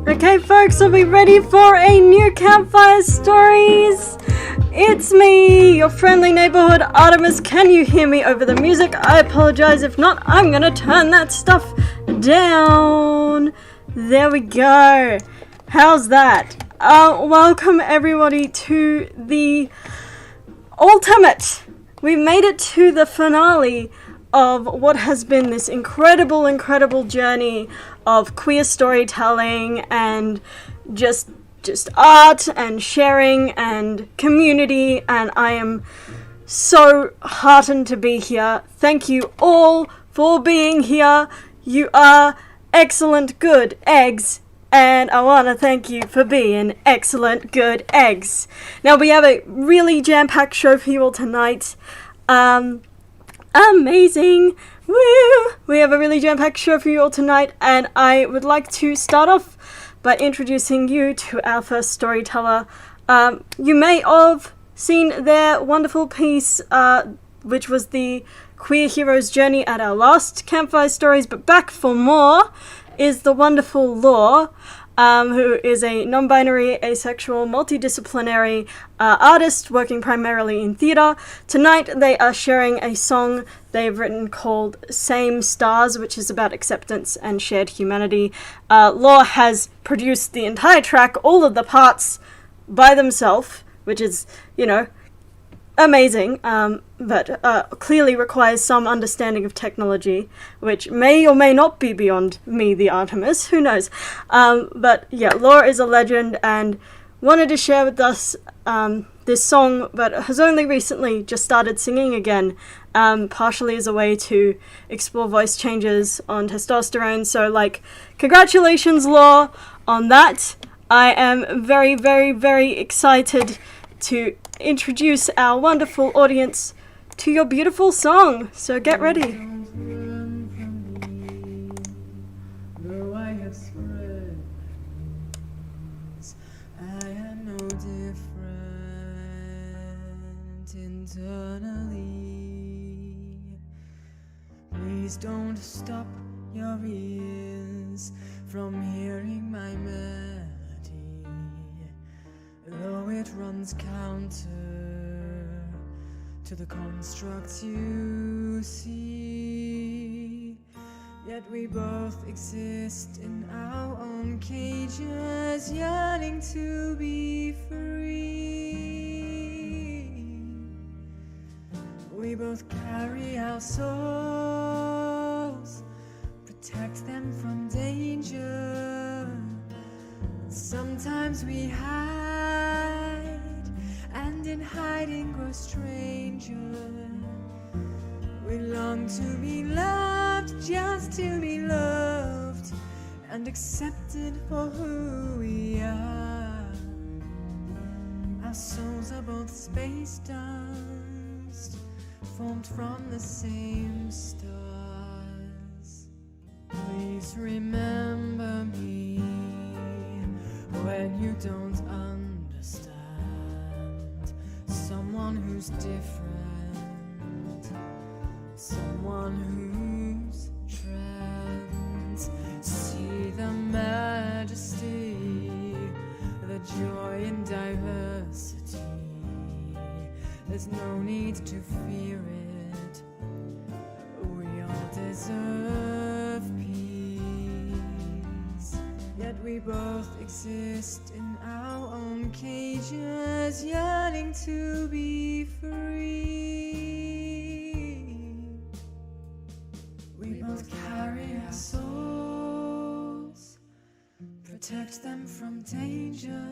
Okay, folks, are we ready for a new Campfire Stories? It's me, your friendly neighborhood Artemis. Can you hear me over the music? I apologize. If not, I'm gonna turn that stuff down. There we go. How's that? Welcome everybody to the ultimate. We made it to the finale of what has been this incredible journey of queer storytelling and just art and sharing and community, and I am so heartened to be here. Thank you all for being here. You are excellent good eggs, and I want to thank you for being excellent good eggs. Now we have a really jam-packed show for you all tonight. Amazing! Woo! We have a really jam-packed show for you all tonight, and I would like to start off by introducing you to our first storyteller. You may have seen their wonderful piece, which was the queer hero's journey at our last Campfire Stories, but back for more is the wonderful Law, who is a non-binary, asexual, multidisciplinary artist working primarily in theatre. Tonight they are sharing a song they've written called Same Stars, which is about acceptance and shared humanity. Law has produced the entire track, all of the parts by themselves, which is, amazing, but clearly requires some understanding of technology, which may or may not be beyond me, the Artemis, who knows. But yeah, Laura is a legend and wanted to share with us this song, but has only recently just started singing again, partially as a way to explore voice changes on testosterone. So, congratulations, Law, on that. I am very excited to introduce our wonderful audience to your beautiful song. So get ready. I am no different internally. Please don't stop your ears from hearing my melody, though it runs counter to the constructs you see. Yet we both exist in our own cages, yearning to be free. We both carry our souls, protect them from danger. Sometimes we hide, and in hiding grow stranger. We long to be loved, just to be loved, and accepted for who we are. Our souls are both space dust, formed from the same stars. Please remember me when you don't understand. Someone who's different, someone who's trans. See the majesty, the joy in diversity. There's no need to fear it. We all deserve peace. Yet we both exist in our own cages, yearning to be free. We both carry our souls, protect them from danger.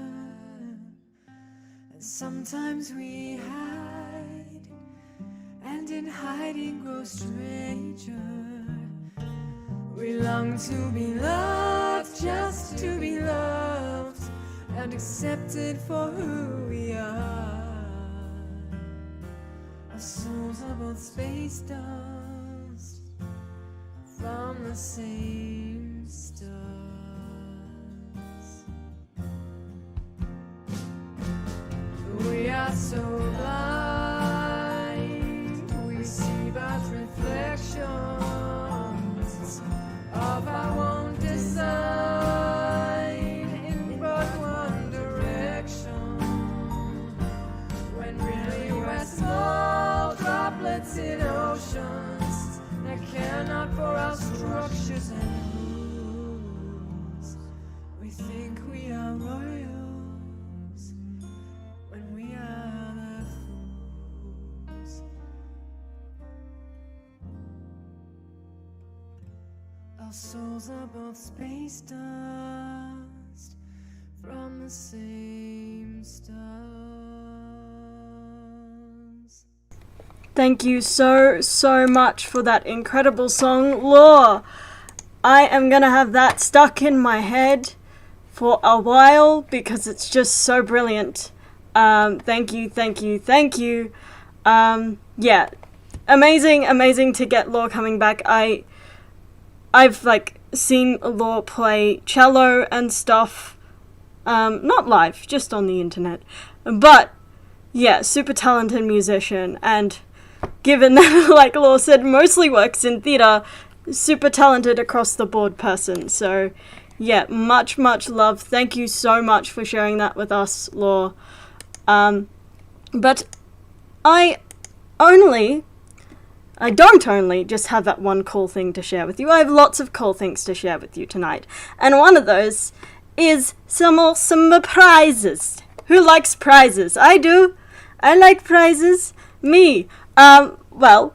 And sometimes we hide, and in hiding grow stranger. We long to be loved, just to be loved, and accepted for who we are. Our souls are both space dust, from the same stars. We are so blind, we see but reflections of our own design. not for our structures and rules. We think we are royals when we are the fools. Our souls are both space dust from the same stars. Thank you so much for that incredible song, Law. I am gonna have that stuck in my head for a while because it's just so brilliant. Thank you. Yeah, amazing to get Law coming back. I've like seen Law play cello and stuff, not live, just on the internet. But yeah, super talented musician, and given that, like Law said, mostly works in theatre, super talented across the board person. So yeah, much love. Thank you so much for sharing that with us, Law. But I don't only just have that one cool thing to share with you. I have lots of cool things to share with you tonight. And one of those is some prizes. Who likes prizes? I do. I like prizes. Me. Well,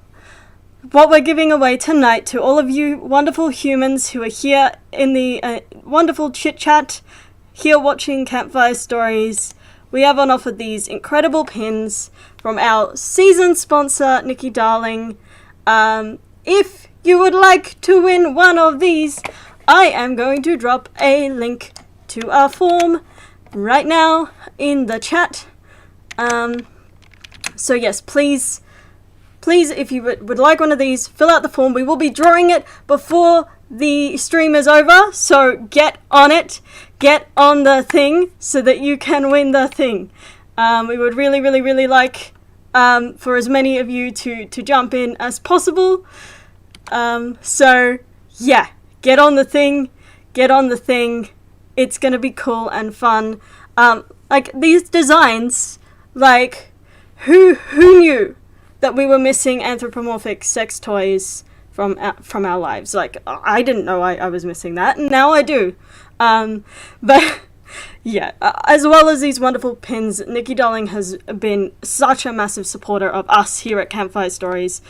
what we're giving away tonight to all of you wonderful humans who are here in the wonderful chit-chat, here watching Campfire Stories, we have on offer these incredible pins from our season sponsor, Nikki Darling. If you would like to win one of these, I am going to drop a link to our form right now in the chat. So yes, please, if you would like one of these, fill out the form. We will be drawing it before the stream is over, so get on it. Get on the thing so that you can win the thing. We would really like for as many of you to jump in as possible. So yeah, get on the thing. It's gonna be cool and fun. Like these designs, like who knew that we were missing anthropomorphic sex toys from our lives? Like I didn't know I was missing that, and now I do. But yeah, as well as these wonderful pins, Nikki Darling has been such a massive supporter of us here at Campfire Stories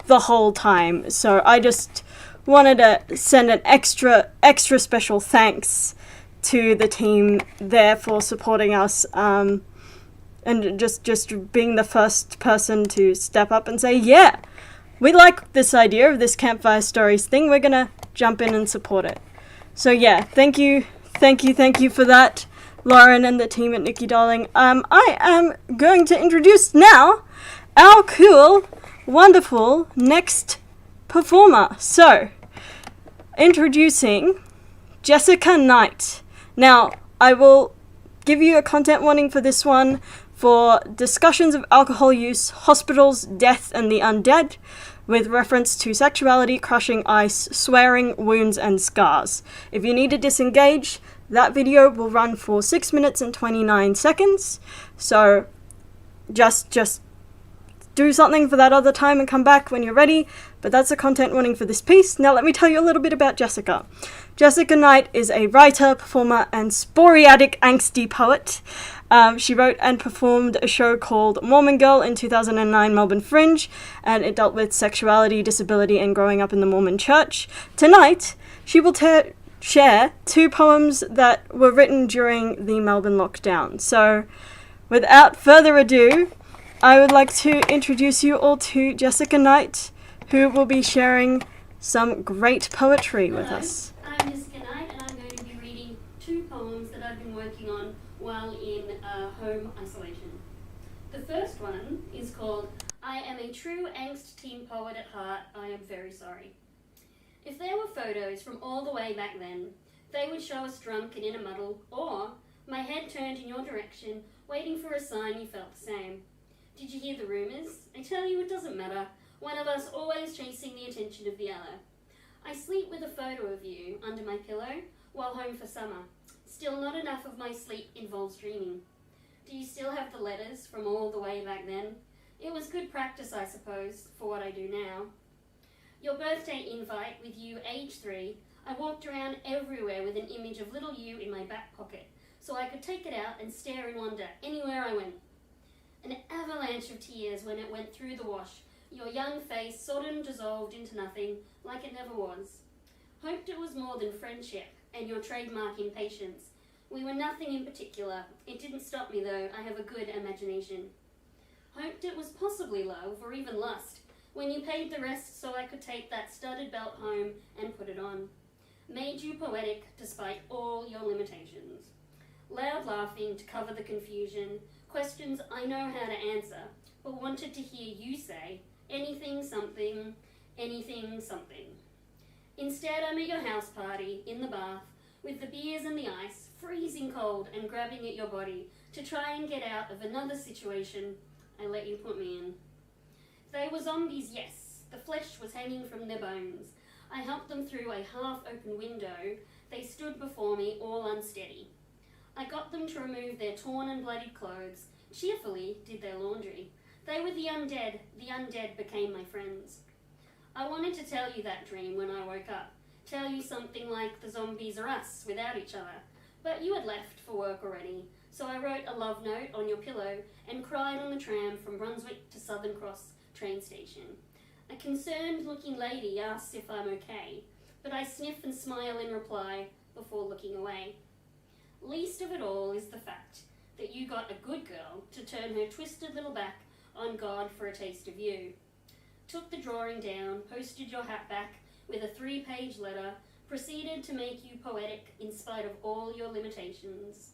the whole time. So I just wanted to send an extra special thanks to the team there for supporting us, and just being the first person to step up and say, yeah, we like this idea of this Campfire Stories thing, we're gonna jump in and support it. So yeah, thank you for that, Lauren and the team at Nikki Darling. I am going to introduce now our cool, wonderful next performer. So, introducing Jessica Knight. Now, I will give you a content warning for this one for discussions of alcohol use, hospitals, death, and the undead, with reference to sexuality, crushing ice, swearing, wounds, and scars. If you need to disengage, that video will run for 6 minutes and 29 seconds. So just do something for that other time and come back when you're ready. But that's a content warning for this piece. Now let me tell you a little bit about Jessica. Jessica Knight is a writer, performer, and sporadic angsty poet. She wrote and performed a show called Mormon Girl in 2009 Melbourne Fringe, and it dealt with sexuality, disability, and growing up in the Mormon church. Tonight, she will share 2 poems that were written during the Melbourne lockdown. So, without further ado, I would like to introduce you all to Jessica Knight, who will be sharing some great poetry with us. I'm Jessica Knight, and I'm going to be reading 2 poems that I've been working on while in home isolation. The first one is called I Am a True Angst Teen Poet at Heart, I Am Very Sorry. If there were photos from all the way back then, they would show us drunk and in a muddle, or my head turned in your direction, waiting for a sign you felt the same. Did you hear the rumours? I tell you, it doesn't matter. One of us always chasing the attention of the other. I sleep with a photo of you under my pillow while home for summer. Still not enough of my sleep involves dreaming. Do you still have the letters from all the way back then? It was good practice, I suppose, for what I do now. Your birthday invite with you, age 3, I walked around everywhere with an image of little you in my back pocket, so I could take it out and stare in wonder anywhere I went. An avalanche of tears when it went through the wash, your young face sodden dissolved into nothing, like it never was. Hoped it was more than friendship and your trademark impatience. We were nothing in particular. It didn't stop me though, I have a good imagination. Hoped it was possibly love or even lust, when you paid the rest so I could take that studded belt home and put it on. Made you poetic despite all your limitations. Loud laughing to cover the confusion, questions I know how to answer, but wanted to hear you say, anything something, anything something. Instead, I'm at your house party, in the bath, with the beers and the ice, freezing cold and grabbing at your body to try and get out of another situation I let you put me in. They were zombies, yes. The flesh was hanging from their bones. I helped them through a half-open window. They stood before me, all unsteady. I got them to remove their torn and bloodied clothes, cheerfully did their laundry. They were the undead became my friends. I wanted to tell you that dream when I woke up, tell you something like the zombies are us, without each other, but you had left for work already, so I wrote a love note on your pillow and cried on the tram from Brunswick to Southern Cross train station. A concerned-looking lady asks if I'm okay, but I sniff and smile in reply before looking away. Least of it all is the fact that you got a good girl to turn her twisted little back on God for a taste of you. Took the drawing down, posted your hat back with a 3-page letter, proceeded to make you poetic in spite of all your limitations.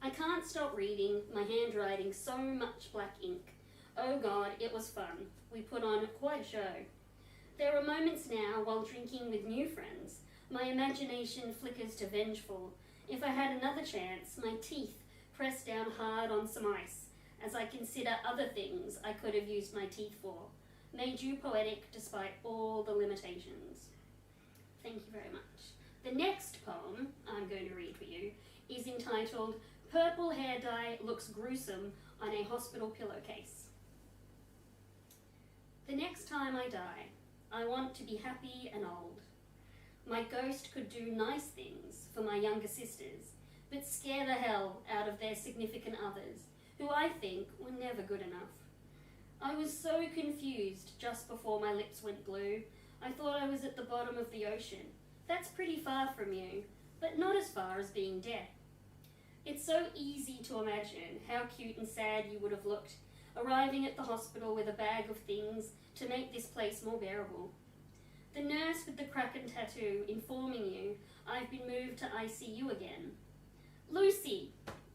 I can't stop reading, my handwriting so much black ink. Oh God, it was fun. We put on quite a show. There are moments now while drinking with new friends. My imagination flickers to vengeful. If I had another chance, my teeth press down hard on some ice as I consider other things I could have used my teeth for. Made you poetic despite all the limitations. Thank you very much. The next poem I'm going to read for you is entitled Purple Hair Dye Looks Gruesome on a Hospital Pillowcase. The next time I die, I want to be happy and old. My ghost could do nice things for my younger sisters, but scare the hell out of their significant others, who I think were never good enough. I was so confused just before my lips went blue. I thought I was at the bottom of the ocean. That's pretty far from you, but not as far as being dead. It's so easy to imagine how cute and sad you would have looked, arriving at the hospital with a bag of things to make this place more bearable. The nurse with the kraken tattoo informing you I've been moved to ICU again. Lucy,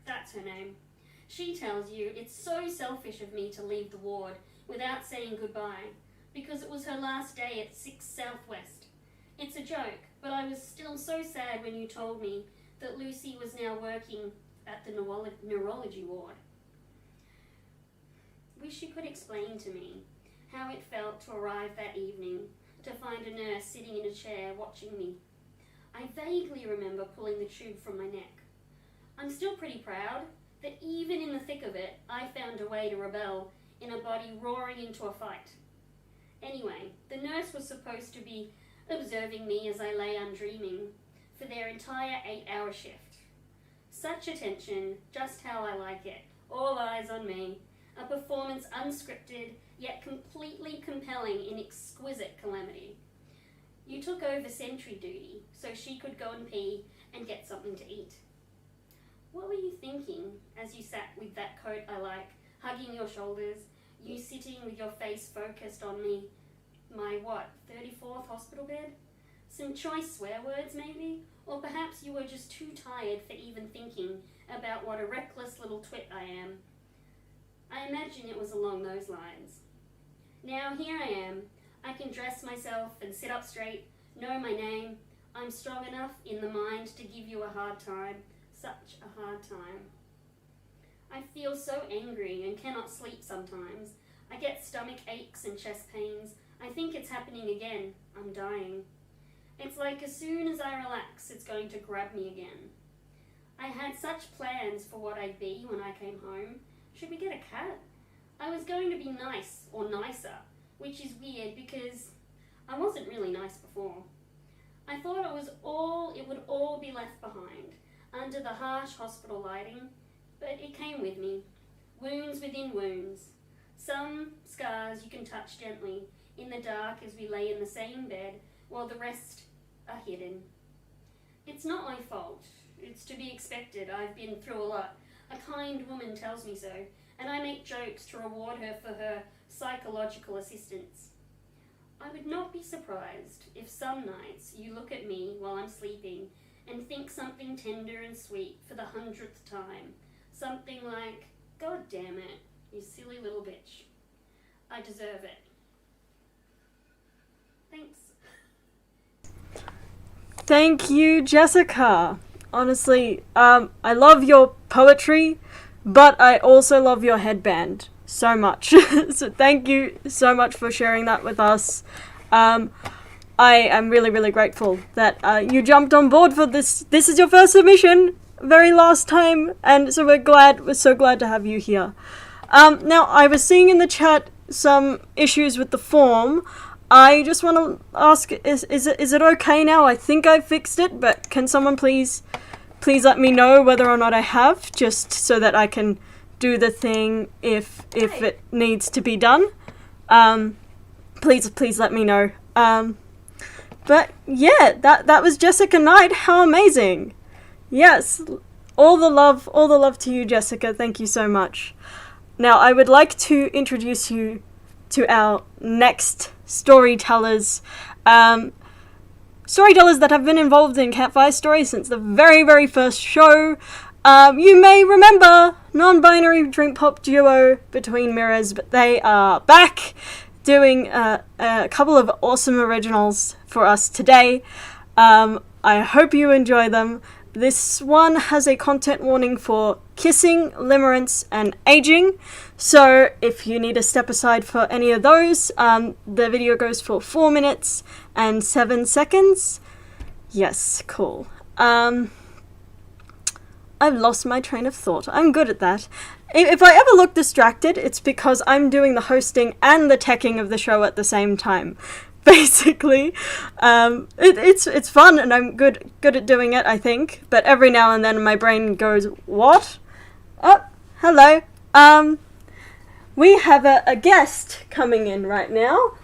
that's her name. She tells you it's so selfish of me to leave the ward without saying goodbye, because it was her last day at 6 Southwest. It's a joke, but I was still so sad when you told me that Lucy was now working at the neurology ward. Wish you could explain to me how it felt to arrive that evening, to find a nurse sitting in a chair watching me. I vaguely remember pulling the tube from my neck. I'm still pretty proud that even in the thick of it, I found a way to rebel in a body roaring into a fight. Anyway, the nurse was supposed to be observing me as I lay undreaming for their entire 8-hour shift. Such attention, just how I like it, all eyes on me, a performance unscripted, yet completely compelling in exquisite calamity. You took over sentry duty so she could go and pee and get something to eat. What were you thinking as you sat with that coat I like, hugging your shoulders, you sitting with your face focused on me, my 34th hospital bed? Some choice swear words maybe? Or perhaps you were just too tired for even thinking about what a reckless little twit I am. I imagine it was along those lines. Now here I am. I can dress myself and sit up straight, know my name. I'm strong enough in the mind to give you a hard time, such a hard time. I feel so angry and cannot sleep sometimes. I get stomach aches and chest pains. I think it's happening again. I'm dying. It's like as soon as I relax, it's going to grab me again. I had such plans for what I'd be when I came home. Should we get a cat? I was going to be nice or nicer, which is weird because I wasn't really nice before. I thought it would all be left behind, under the harsh hospital lighting, but it came with me. Wounds within wounds. Some scars you can touch gently, in the dark as we lay in the same bed, while the rest are hidden. It's not my fault. It's to be expected. I've been through a lot. A kind woman tells me so, and I make jokes to reward her for her psychological assistance. I would not be surprised if some nights you look at me while I'm sleeping and think something tender and sweet for the 100th time. Something like, God damn it, you silly little bitch. I deserve it. Thanks. Thank you, Jessica. Honestly, I love your poetry, but I also love your headband so much. So thank you so much for sharing that with us. I am really, really grateful that you jumped on board for this. This is your first submission, very last time, and so we're so glad to have you here. Now, I was seeing in the chat some issues with the form. I just want to ask, is it okay now? I think I fixed it, but can someone please let me know whether or not I have, just so that I can do the thing if it needs to be done. Please let me know. But yeah, that was Jessica Knight. How amazing! Yes, all the love to you, Jessica. Thank you so much. Now, I would like to introduce you to our next storytellers. Storytellers that have been involved in Campfire Stories since the very, very first show. You may remember non-binary dream pop duo Between Mirrors, but they are back doing a couple of awesome originals for us today. I hope you enjoy them. This one has a content warning for kissing, limerence, and aging. So if you need to step aside for any of those, the video goes for 4 minutes and 7 seconds. Yes, cool. I've lost my train of thought. I'm good at that. If I ever look distracted, it's because I'm doing the hosting and the teching of the show at the same time. Basically, it's fun and I'm good at doing it, I think. But every now and then my brain goes, "What? Oh, hello. We have a guest coming in right now.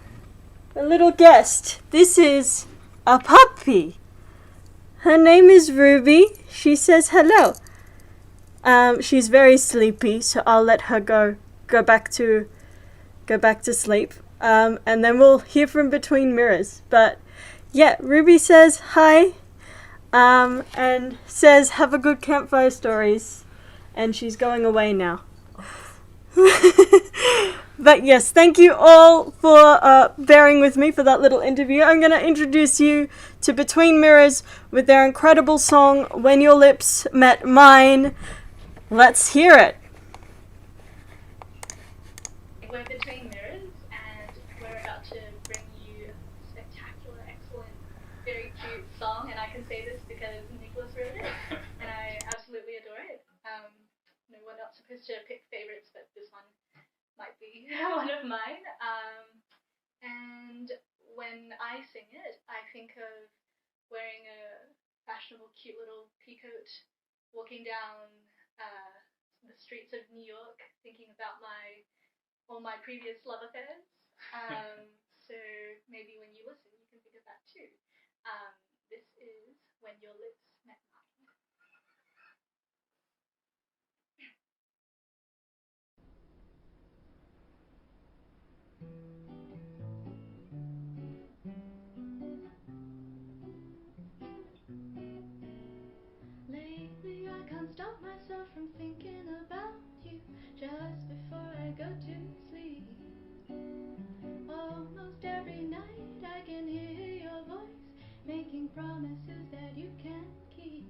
A little guest. This is a puppy. Her name is Ruby. She says hello. She's very sleepy, so I'll let her go back to sleep. And then we'll hear from Between Mirrors. But yeah, Ruby says hi, and says have a good Campfire Stories, and she's going away now. But yes, thank you all for bearing with me for that little interview. I'm going to introduce you to Between Mirrors with their incredible song When Your Lips Met Mine. Let's hear it. We're Between Mirrors, and we're about to bring you a spectacular, excellent, very cute song, and I can say this because Nicholas wrote it, and I absolutely adore it. No, we're not supposed to pick favorites, but this one might be one of mine. And when I sing it, I think of wearing a fashionable, cute little peacoat, walking down the streets of New York, thinking about all my previous love affairs. So maybe when you listen, you can think of that too. This is When Your Lips Met Mine. Lately I can't stop myself from thinking about you just before I go to sleep. Almost every night I can hear your voice making promises that you can't keep.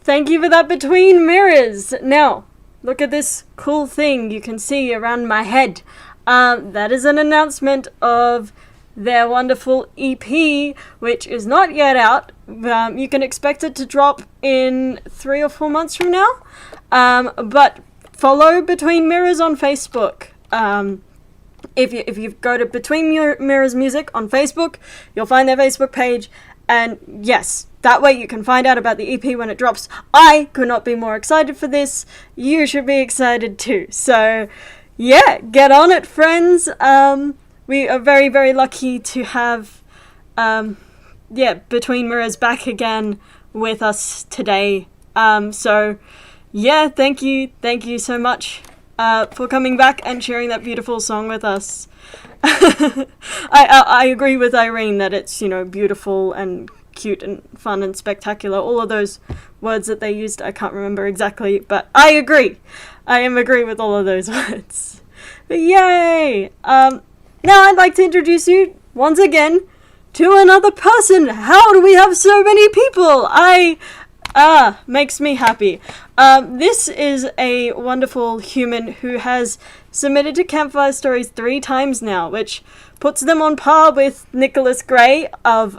Thank you for that, Between Mirrors. Now, look at this cool thing you can see around my head. That is an announcement of their wonderful EP, which is not yet out. You can expect it to drop in 3 or 4 months from now. But follow Between Mirrors on Facebook. If you go to Between Mirrors Music on Facebook, you'll find their Facebook page. And yes, that way you can find out about the EP when it drops. I could not be more excited for this. You should be excited too. So yeah, get on it, friends. We are very, very lucky to have Between Mirrors back again with us today. So yeah, thank you so much for coming back and sharing that beautiful song with us. I agree with Irene that it's, beautiful and cute and fun and spectacular. All of those words that they used, I can't remember exactly, but I agree. I agree with all of those words. But yay! Now I'd like to introduce you once again to another person. How do we have so many people? Makes me happy. This is a wonderful human who has submitted to Campfire Stories 3 times now, which puts them on par with Nicholas Gray of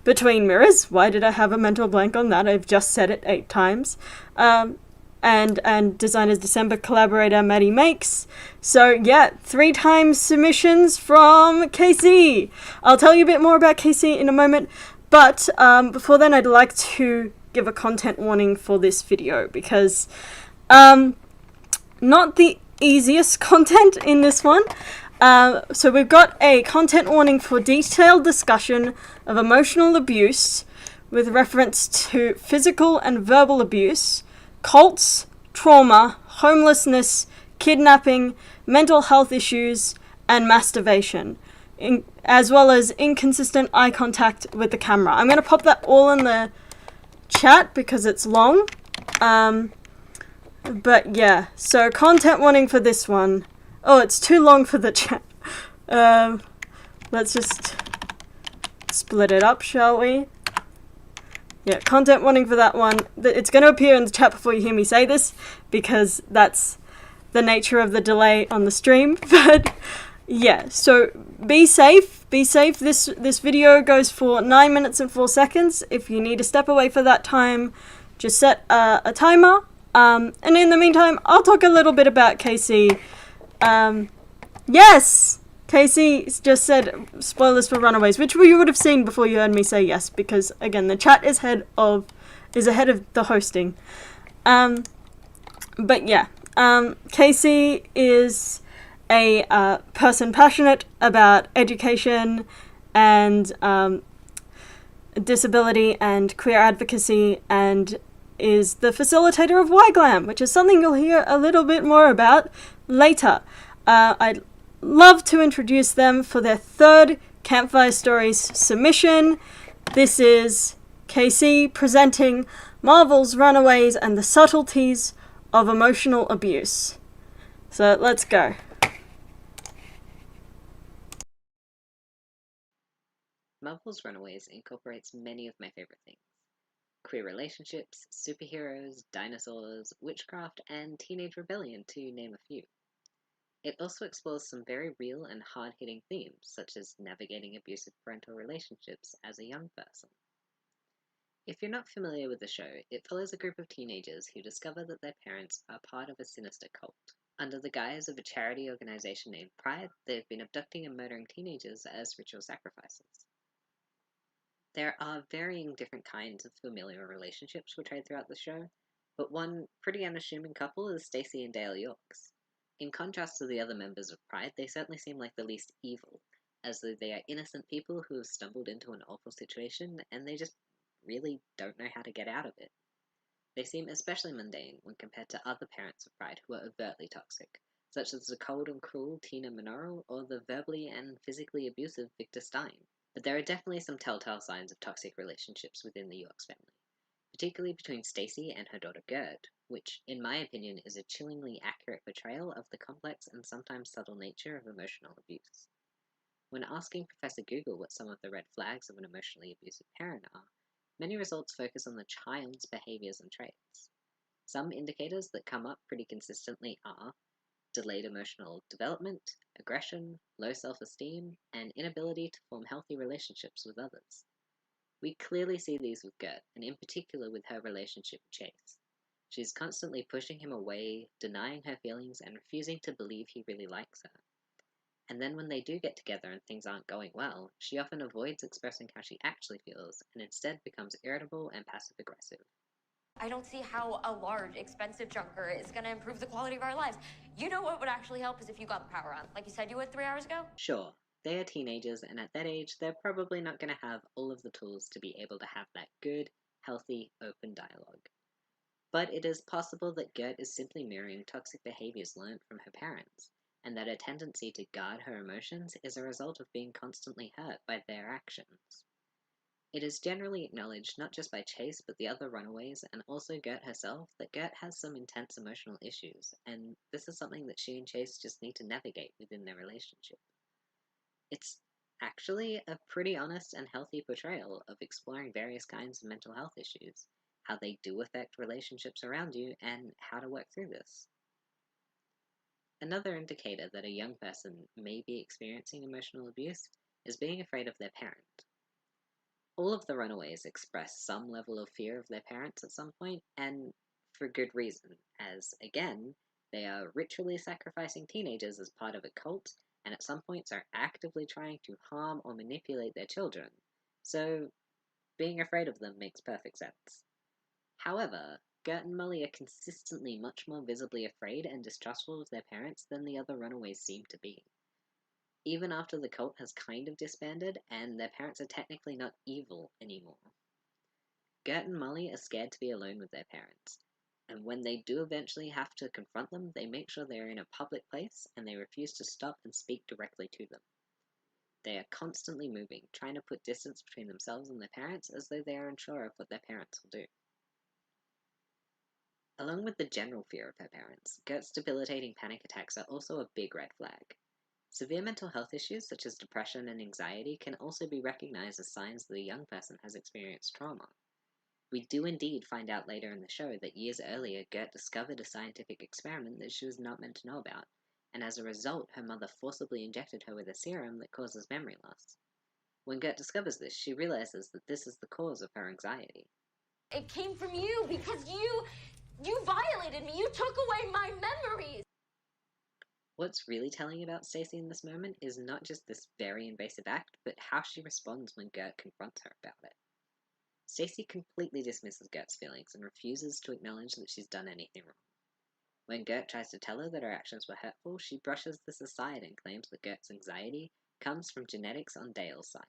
Between Mirrors. Why did I have a mental blank on that? I've just said it 8 times. And Designers December collaborator Maddie Makes. So yeah, 3 times submissions from Casey. I'll tell you a bit more about Casey in a moment. But before then, I'd like to give a content warning for this video because not the easiest content in this one. So we've got a content warning for detailed discussion of emotional abuse with reference to physical and verbal abuse, cults, trauma, homelessness, kidnapping, mental health issues, and masturbation. As well as inconsistent eye contact with the camera. I'm going to pop that all in the chat because it's long. But yeah, so content warning for this one. Oh, it's too long for the chat. Let's just split it up, shall we? Yeah, content warning for that one. It's going to appear in the chat before you hear me say this because that's the nature of the delay on the stream. But yeah, so be safe. Be safe. This video goes for 9 minutes and 4 seconds. If you need to step away for that time, just set a timer. And in the meantime, I'll talk a little bit about Casey. Yes! Casey just said spoilers for Runaways, which you would have seen before you heard me say yes, because again, the chat is ahead of the hosting. But yeah, Casey is a person passionate about education and disability and queer advocacy, and is the facilitator of YGLAM, which is something you'll hear a little bit more about later. I'd love to introduce them for their 3rd Campfire Stories submission. This is Casey presenting Marvel's Runaways and the Subtleties of Emotional Abuse. So let's go. Marvel's Runaways incorporates many of my favorite things. Queer relationships, superheroes, dinosaurs, witchcraft, and teenage rebellion, to name a few. It also explores some very real and hard-hitting themes, such as navigating abusive parental relationships as a young person. If you're not familiar with the show, it follows a group of teenagers who discover that their parents are part of a sinister cult. Under the guise of a charity organization named Pride, they've been abducting and murdering teenagers as ritual sacrifices. There are varying different kinds of familial relationships portrayed throughout the show, but one pretty unassuming couple is Stacy and Dale Yorks. In contrast to the other members of Pride, they certainly seem like the least evil, as though they are innocent people who have stumbled into an awful situation and they just really don't know how to get out of it. They seem especially mundane when compared to other parents of Pride who are overtly toxic, such as the cold and cruel Tina Minoru or the verbally and physically abusive Victor Stein. But there are definitely some telltale signs of toxic relationships within the Yorks family, particularly between Stacy and her daughter Gerd, which, in my opinion, is a chillingly accurate portrayal of the complex and sometimes subtle nature of emotional abuse. When asking Professor Google what some of the red flags of an emotionally abusive parent are, many results focus on the child's behaviors and traits. Some indicators that come up pretty consistently are delayed emotional development, aggression, low self-esteem, and inability to form healthy relationships with others. We clearly see these with Gert, and in particular with her relationship with Chase. She's constantly pushing him away, denying her feelings, and refusing to believe he really likes her. And then when they do get together and things aren't going well, she often avoids expressing how she actually feels, and instead becomes irritable and passive-aggressive. I don't see how a large, expensive junker is going to improve the quality of our lives. You know what would actually help is if you got the power on, like you said you would 3 hours ago? Sure, they are teenagers, and at that age, they're probably not going to have all of the tools to be able to have that good, healthy, open dialogue. But it is possible that Gert is simply mirroring toxic behaviors learned from her parents, and that her tendency to guard her emotions is a result of being constantly hurt by their actions. It is generally acknowledged not just by Chase but the other runaways and also Gert herself that Gert has some intense emotional issues, and this is something that she and Chase just need to navigate within their relationship. It's actually a pretty honest and healthy portrayal of exploring various kinds of mental health issues, how they do affect relationships around you, and how to work through this. Another indicator that a young person may be experiencing emotional abuse is being afraid of their parent. All of the runaways express some level of fear of their parents at some point, and for good reason, as, again, they are ritually sacrificing teenagers as part of a cult, and at some points are actively trying to harm or manipulate their children, so being afraid of them makes perfect sense. However, Gert and Molly are consistently much more visibly afraid and distrustful of their parents than the other runaways seem to be. Even after the cult has kind of disbanded, and their parents are technically not evil anymore. Gert and Molly are scared to be alone with their parents, and when they do eventually have to confront them, they make sure they are in a public place and they refuse to stop and speak directly to them. They are constantly moving, trying to put distance between themselves and their parents as though they are unsure of what their parents will do. Along with the general fear of her parents, Gert's debilitating panic attacks are also a big red flag. Severe mental health issues such as depression and anxiety can also be recognized as signs that a young person has experienced trauma. We do indeed find out later in the show that years earlier Gert discovered a scientific experiment that she was not meant to know about, and as a result her mother forcibly injected her with a serum that causes memory loss. When Gert discovers this, she realizes that this is the cause of her anxiety. It came from you because you violated me. You took away my memories. What's really telling about Stacy in this moment is not just this very invasive act, but how she responds when Gert confronts her about it. Stacy completely dismisses Gert's feelings and refuses to acknowledge that she's done anything wrong. When Gert tries to tell her that her actions were hurtful, she brushes this aside and claims that Gert's anxiety comes from genetics on Dale's side.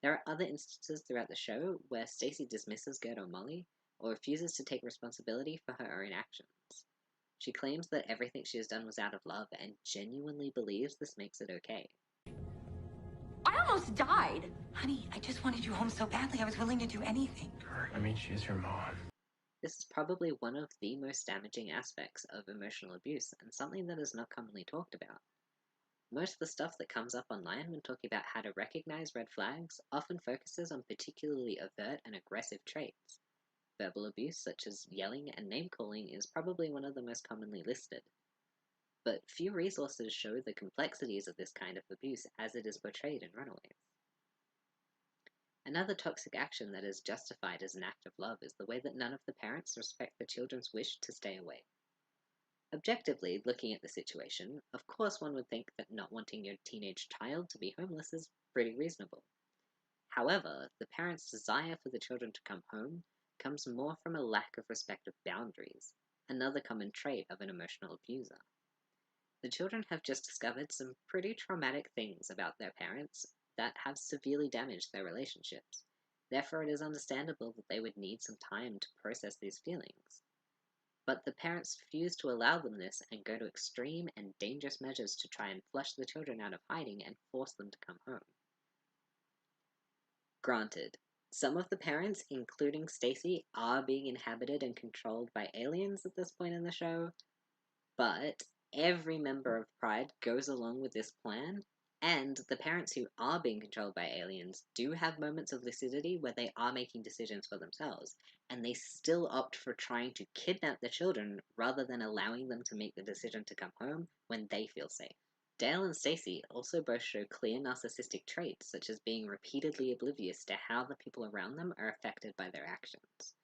There are other instances throughout the show where Stacy dismisses Gert or Molly, or refuses to take responsibility for her own actions. She claims that everything she has done was out of love and genuinely believes this makes it okay. I almost died. Honey, I just wanted you home so badly I was willing to do anything. I mean, she's your mom. This is probably one of the most damaging aspects of emotional abuse, and something that is not commonly talked about. Most of the stuff that comes up online when talking about how to recognize red flags often focuses on particularly overt and aggressive traits. Verbal abuse, such as yelling and name-calling, is probably one of the most commonly listed. But few resources show the complexities of this kind of abuse as it is portrayed in Runaways. Another toxic action that is justified as an act of love is the way that none of the parents respect the children's wish to stay away. Objectively, looking at the situation, of course one would think that not wanting your teenage child to be homeless is pretty reasonable. However, the parents' desire for the children to come home comes more from a lack of respect of boundaries, another common trait of an emotional abuser. The children have just discovered some pretty traumatic things about their parents that have severely damaged their relationships. Therefore, it is understandable that they would need some time to process these feelings. But the parents refuse to allow them this and go to extreme and dangerous measures to try and flush the children out of hiding and force them to come home. Granted, some of the parents, including Stacy, are being inhabited and controlled by aliens at this point in the show, but every member of Pride goes along with this plan, And the parents who are being controlled by aliens do have moments of lucidity where they are making decisions for themselves, and they still opt for trying to kidnap the children rather than allowing them to make the decision to come home when they feel safe. Dale and Stacy also both show clear narcissistic traits, such as being repeatedly oblivious to how the people around them are affected by their actions.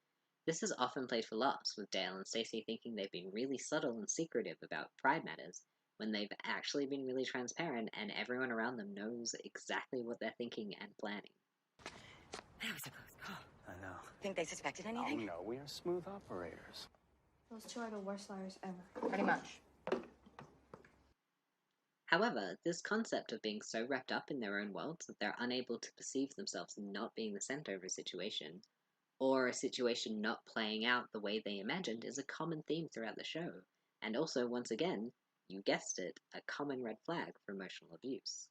This is often played for laughs, with Dale and Stacy thinking they've been really subtle and secretive about pride matters, when they've actually been really transparent and everyone around them knows exactly what they're thinking and planning. That was a close call. I know. Think they suspected Oh anything? no, we are smooth operators. Those two are the worst liars ever. Pretty much. However, this concept of being so wrapped up in their own worlds that they're unable to perceive themselves not being the center of a situation, or a situation not playing out the way they imagined, is a common theme throughout the show, and also, once again, you guessed it, a common red flag for emotional abuse.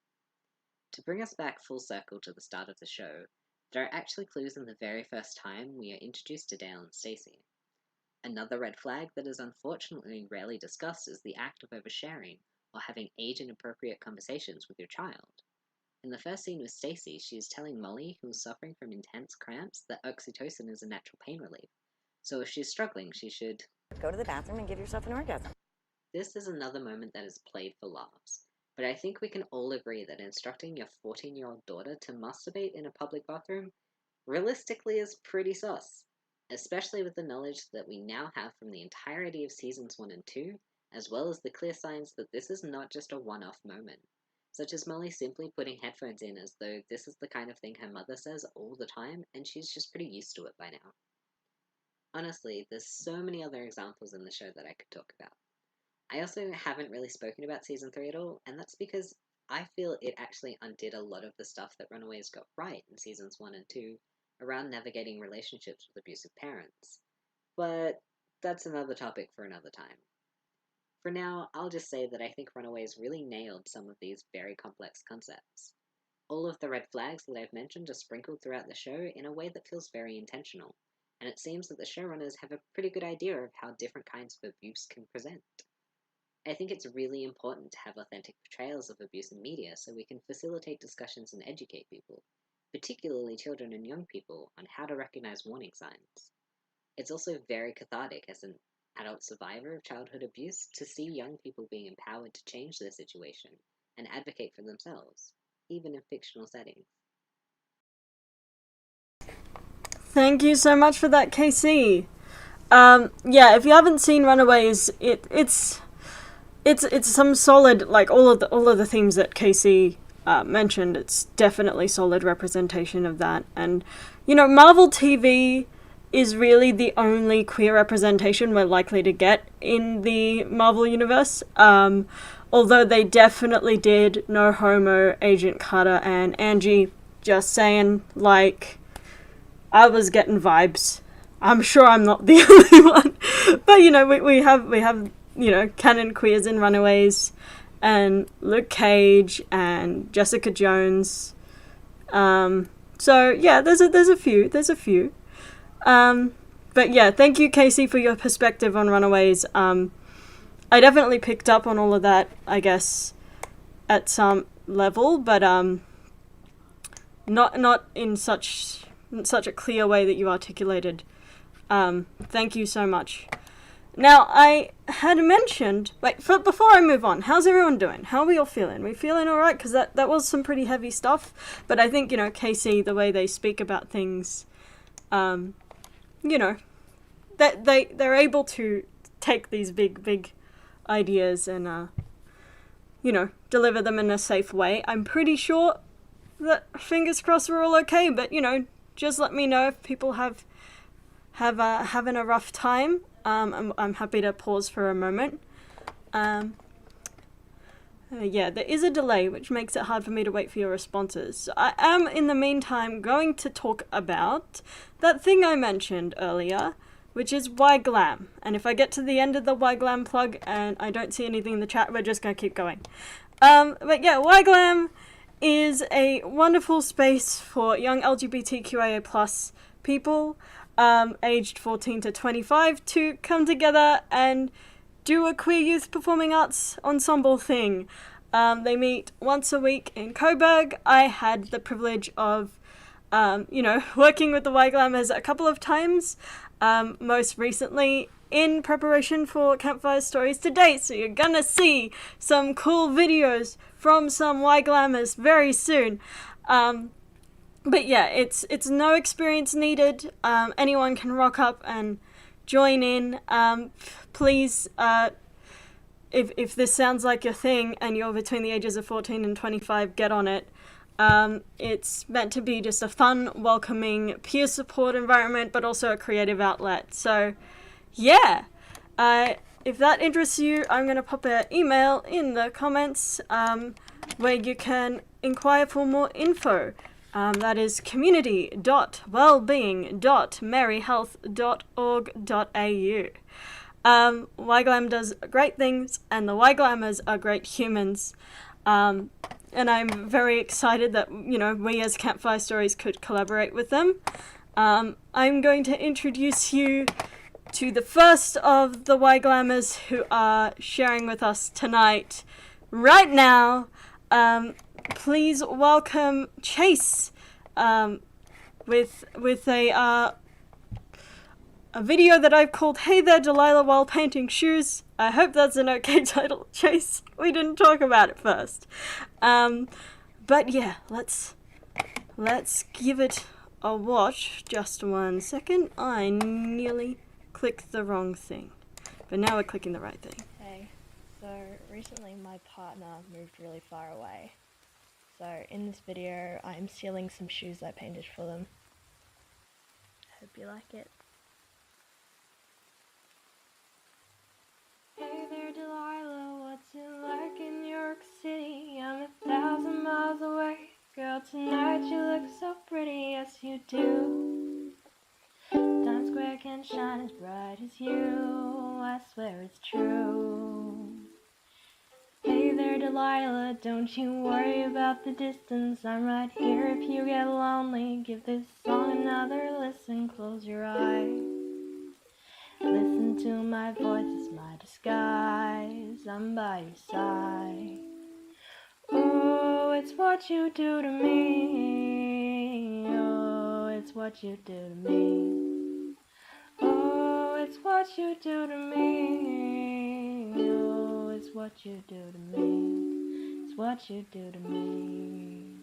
To bring us back full circle to the start of the show, there are actually clues in the very first time we are introduced to Dale and Stacy. Another red flag that is unfortunately rarely discussed is the act of oversharing or having age-inappropriate conversations with your child. In the first scene with Stacy, she is telling Molly, who is suffering from intense cramps, that oxytocin is a natural pain relief. So if she's struggling, she should Go to the bathroom and give yourself an orgasm. This is another moment that is played for laughs, but I think we can all agree that instructing your 14-year-old daughter to masturbate in a public bathroom realistically is pretty sus, especially with the knowledge that we now have from the entirety of seasons 1 and 2, as well as the clear signs that this is not just a one-off moment, such as Molly simply putting headphones in as though this is the kind of thing her mother says all the time and she's just pretty used to it by now. Honestly, there's so many other examples in the show that I could talk about. I also haven't really spoken about Season 3 at all, and that's because I feel it actually undid a lot of the stuff that Runaways got right in Seasons 1 and 2 around navigating relationships with abusive parents. But that's another topic for another time. For now, I'll just say that I think Runaways really nailed some of these very complex concepts. All of the red flags that I've mentioned are sprinkled throughout the show in a way that feels very intentional, and it seems that the showrunners have a pretty good idea of how different kinds of abuse can present. I think it's really important to have authentic portrayals of abuse in media so we can facilitate discussions and educate people, particularly children and young people, on how to recognize warning signs. It's also very cathartic as an adult survivor of childhood abuse to see young people being empowered to change their situation and advocate for themselves, even in fictional settings. Thank you so much for that, KC. Yeah, if you haven't seen Runaways, it's some solid, like all of the themes that KC mentioned. It's definitely solid representation of that. And Marvel TV is really the only queer representation we're likely to get in the Marvel universe. Although they definitely did No Homo, Agent Carter, and Angie. Just saying, like, I was getting vibes. I'm sure I'm not the only one, but we have canon queers in Runaways, and Luke Cage and Jessica Jones. So yeah, there's a few. But yeah, thank you, Casey, for your perspective on Runaways. I definitely picked up on all of that, I guess, at some level, but not in such a clear way that you articulated. Thank you so much. Now, I had mentioned, before I move on, how's everyone doing? How are we all feeling? We feeling alright? Because that was some pretty heavy stuff, but I think, Casey, the way they speak about things, that they're able to take these big ideas and, deliver them in a safe way. I'm pretty sure that, fingers crossed, we're all okay, but, just let me know if people having a rough time. I'm happy to pause for a moment. Yeah, there is a delay, which makes it hard for me to wait for your responses. So I am, in the meantime, going to talk about that thing I mentioned earlier, which is Why Glam. And if I get to the end of the Why Glam plug and I don't see anything in the chat, we're just going to keep going. But yeah, Why Glam is a wonderful space for young LGBTQIA+ people, aged 14 to 25, to come together and do a queer youth performing arts ensemble thing. They meet once a week in Coburg. I had the privilege of, working with the Y-Glammers a couple of times, most recently in preparation for Campfire Stories to date. So you're gonna see some cool videos from some Y-Glammers very soon. But yeah, it's no experience needed. Anyone can rock up and join in. Please, if this sounds like your thing and you're between the ages of 14 and 25, get on it. It's meant to be just a fun, welcoming, peer support environment, but also a creative outlet. So, yeah. If that interests you, I'm going to pop an email in the comments where you can inquire for more info. That is community.wellbeing.maryhealth.org.au. Y-Glam does great things, and the Y-Glammers are great humans. And I'm very excited that, we as Campfire Stories could collaborate with them. I'm going to introduce you to the first of the Y-Glammers who are sharing with us tonight, right now. Please welcome Chase with a video that I've called "Hey There, Delilah While Painting Shoes." I hope that's an okay title, Chase. We didn't talk about it first. But yeah, let's give it a watch. Just 1 second. I nearly clicked the wrong thing, but now we're clicking the right thing. Hey, so recently my partner moved really far away. So in this video, I'm sealing some shoes I painted for them. Hope you like it. Hey there, Delilah, what's it like in New York City? I'm 1,000 miles away. Girl, tonight you look so pretty, yes you do. Times Square can shine as bright as you, I swear it's true. Hey there, Delilah, don't you worry about the distance. I'm right here if you get lonely. Give this song another listen, close your eyes. Listen to my voice, it's my disguise. I'm by your side. Oh, it's what you do to me. Oh, it's what you do to me. Oh, it's what you do to me. Oh, it's what you do to me. It's what you do to me.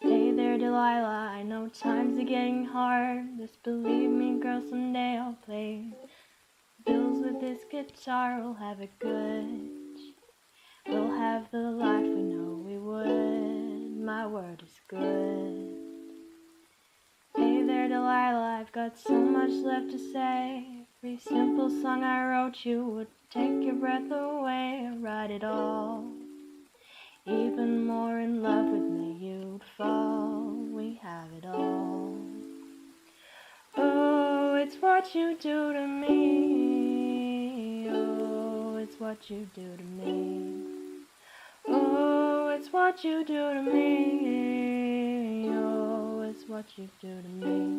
Hey there, Delilah, I know times are getting hard. Just believe me, girl, someday I'll pay bills with this guitar. We'll have it good. We'll have the life we know we would. My word is good. Hey there, Delilah, I've got so much left to say. Every simple song I wrote you would take your breath away. I write it all. Even more in love with me you'd fall. We have it all. Oh, it's what you do to me. Oh, it's what you do to me. Oh, it's what you do to me. Oh, it's what you do to me.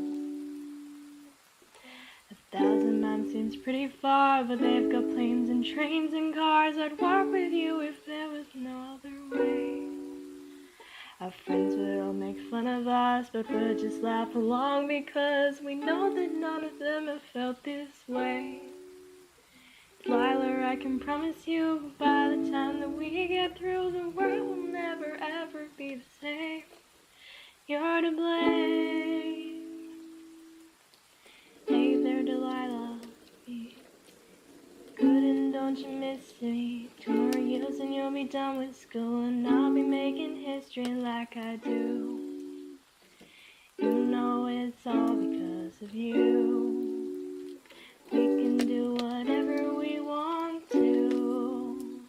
1,000 miles seems pretty far, but they've got planes and trains and cars. I'd walk with you if there was no other way. Our friends would all make fun of us, but we'd just laugh along because we know that none of them have felt this way. Delilah, I can promise you, by the time that we get through, the world will never ever be the same. You're to blame. Hey there, Delilah, be good and don't you miss me. 2 more years and you'll be done with school, and I'll be making history like I do. You know it's all because of you. We can do whatever we want to.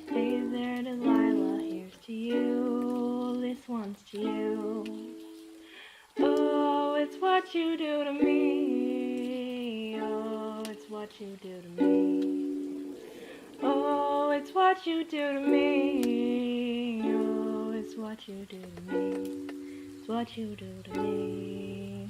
Hey there, Delilah, here's to you. This one's to you. Oh, it's what you do to me. Oh, it's what you do to me. Oh, it's what you do to me. Oh, it's what you do to me. It's what you do to me.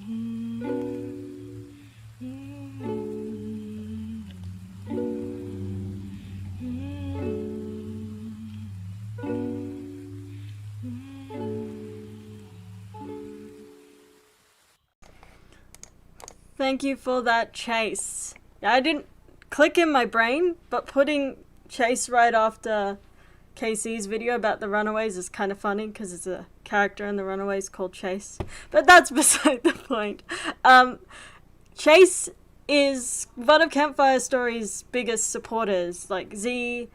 Thank you for that, Chase. I didn't click in my brain, but putting Chase right after Casey's video about the Runaways is kind of funny because it's a character in the Runaways called Chase. But that's beside the point. Chase is one of Campfire Stories' biggest supporters. Like, Z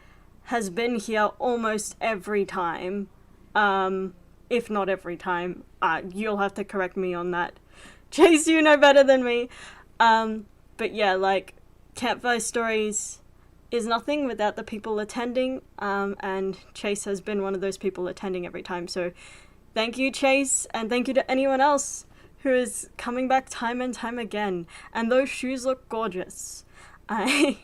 has been here almost every time. If not every time. You'll have to correct me on that. Chase, you know better than me. But yeah, like, Campfire Stories is nothing without the people attending, and Chase has been one of those people attending every time. So thank you, Chase, and thank you to anyone else who is coming back time and time again. And those shoes look gorgeous. I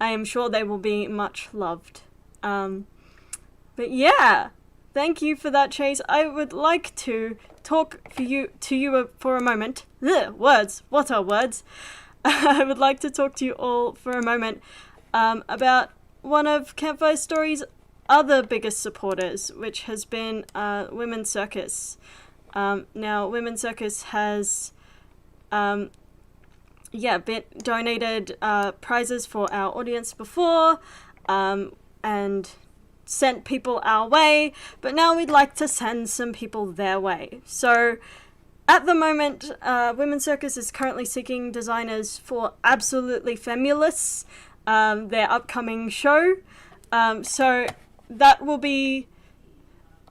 am sure they will be much loved. But yeah, thank you for that, Chase. I would like to talk to you for a moment. Ugh, words. What are words? I would like to talk to you all for a moment about one of Campfire Stories' other biggest supporters, which has been Women's Circus. Now, Women's Circus has donated prizes for our audience before and sent people our way, but now we'd like to send some people their way. So at the moment, Women's Circus is currently seeking designers for Absolutely Femulous, their upcoming show. So that will be,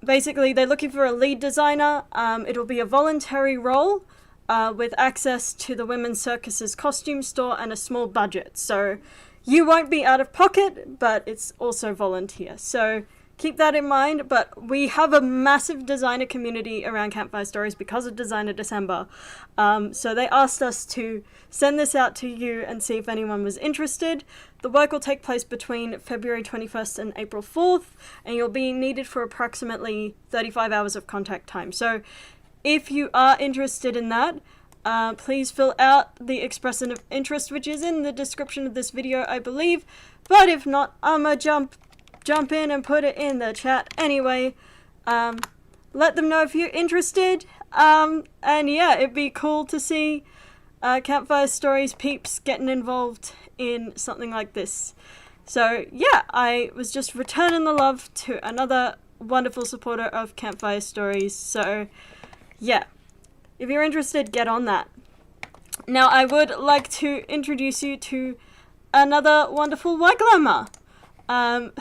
basically, they're looking for a lead designer. It'll be a voluntary role with access to the Women's Circus's costume store and a small budget. So you won't be out of pocket, but it's also volunteer. So keep that in mind. But we have a massive designer community around Campfire Stories because of Designer December. So they asked us to send this out to you and see if anyone was interested. The work will take place between February 21st and April 4th, and you'll be needed for approximately 35 hours of contact time. So if you are interested in that, please fill out the expression of interest, which is in the description of this video, I believe. But if not, I'ma jump in and put it in the chat anyway. Let them know if you're interested. And yeah, it'd be cool to see Campfire Stories peeps getting involved in something like this. So yeah, I was just returning the love to another wonderful supporter of Campfire Stories. So yeah, if you're interested, get on that. Now I would like to introduce you to another wonderful Y-Glamour,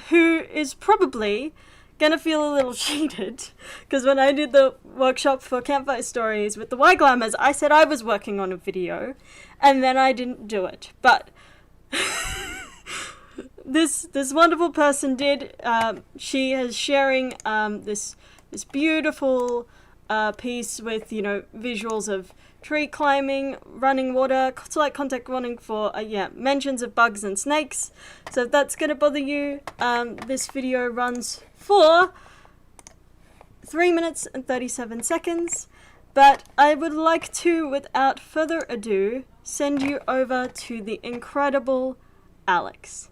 who is probably gonna feel a little cheated, because when I did the workshop for Campfire Stories with the Y-Glamours, I said I was working on a video, and then I didn't do it. But this wonderful person did. She is sharing this beautiful piece with, you know, visuals of tree climbing, running water, slight contact warning for mentions of bugs and snakes. So if that's gonna bother you, this video runs for 3 minutes and 37 seconds. But I would like to, without further ado, send you over to the incredible Alex.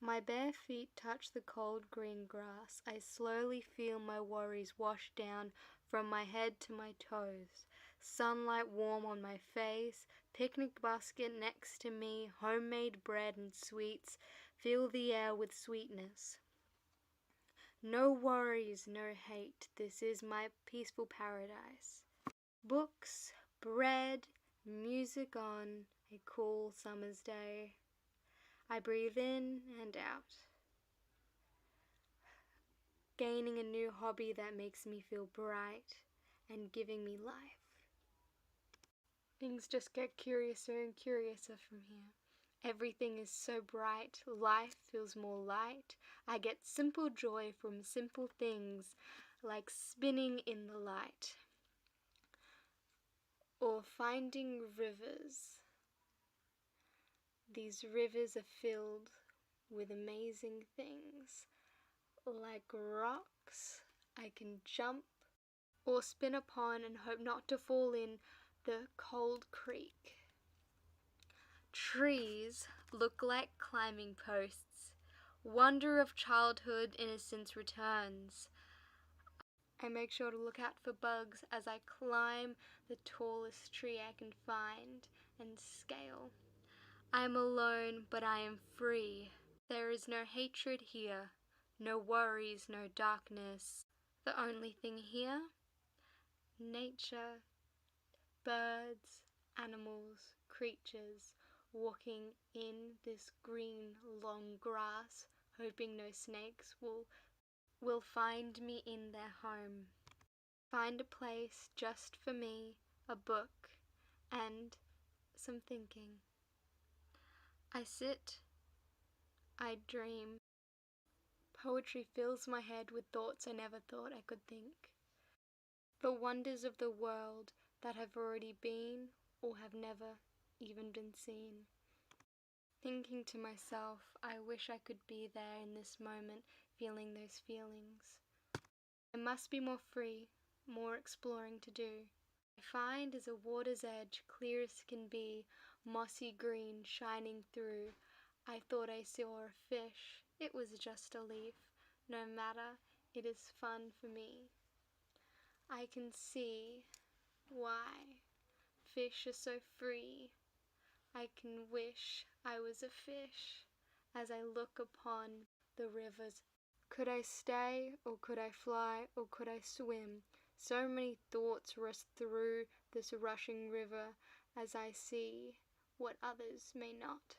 My bare feet touch the cold green grass. I slowly feel my worries wash down from my head to my toes. Sunlight warm on my face, picnic basket next to me, homemade bread and sweets fill the air with sweetness. No worries, no hate, this is my peaceful paradise. Books, bread, music on a cool summer's day. I breathe in and out, gaining a new hobby that makes me feel bright and giving me life. Things just get curiouser and curiouser from here. Everything is so bright, life feels more light. I get simple joy from simple things like spinning in the light or finding rivers. These rivers are filled with amazing things, like rocks I can jump or spin upon and hope not to fall in the cold creek. Trees look like climbing posts. Wonder of childhood innocence returns. I make sure to look out for bugs as I climb the tallest tree I can find and scale. I am alone, but I am free. There is no hatred here, no worries, no darkness. The only thing here? Nature, birds, animals, creatures walking in this green long grass, hoping no snakes will find me in their home. Find a place just for me, a book, and some thinking. I sit, I dream. Poetry fills my head with thoughts I never thought I could think. The wonders of the world that have already been or have never even been seen. Thinking to myself, I wish I could be there in this moment, feeling those feelings. I must be more free, more exploring to do. I find as a water's edge, clear as can be, mossy green shining through. I thought I saw a fish, it was just a leaf. No matter, it is fun for me. I can see why fish are so free. I can wish I was a fish as I look upon the rivers. Could I stay, or could I fly, or could I swim? So many thoughts rush through this rushing river as I see what others may not.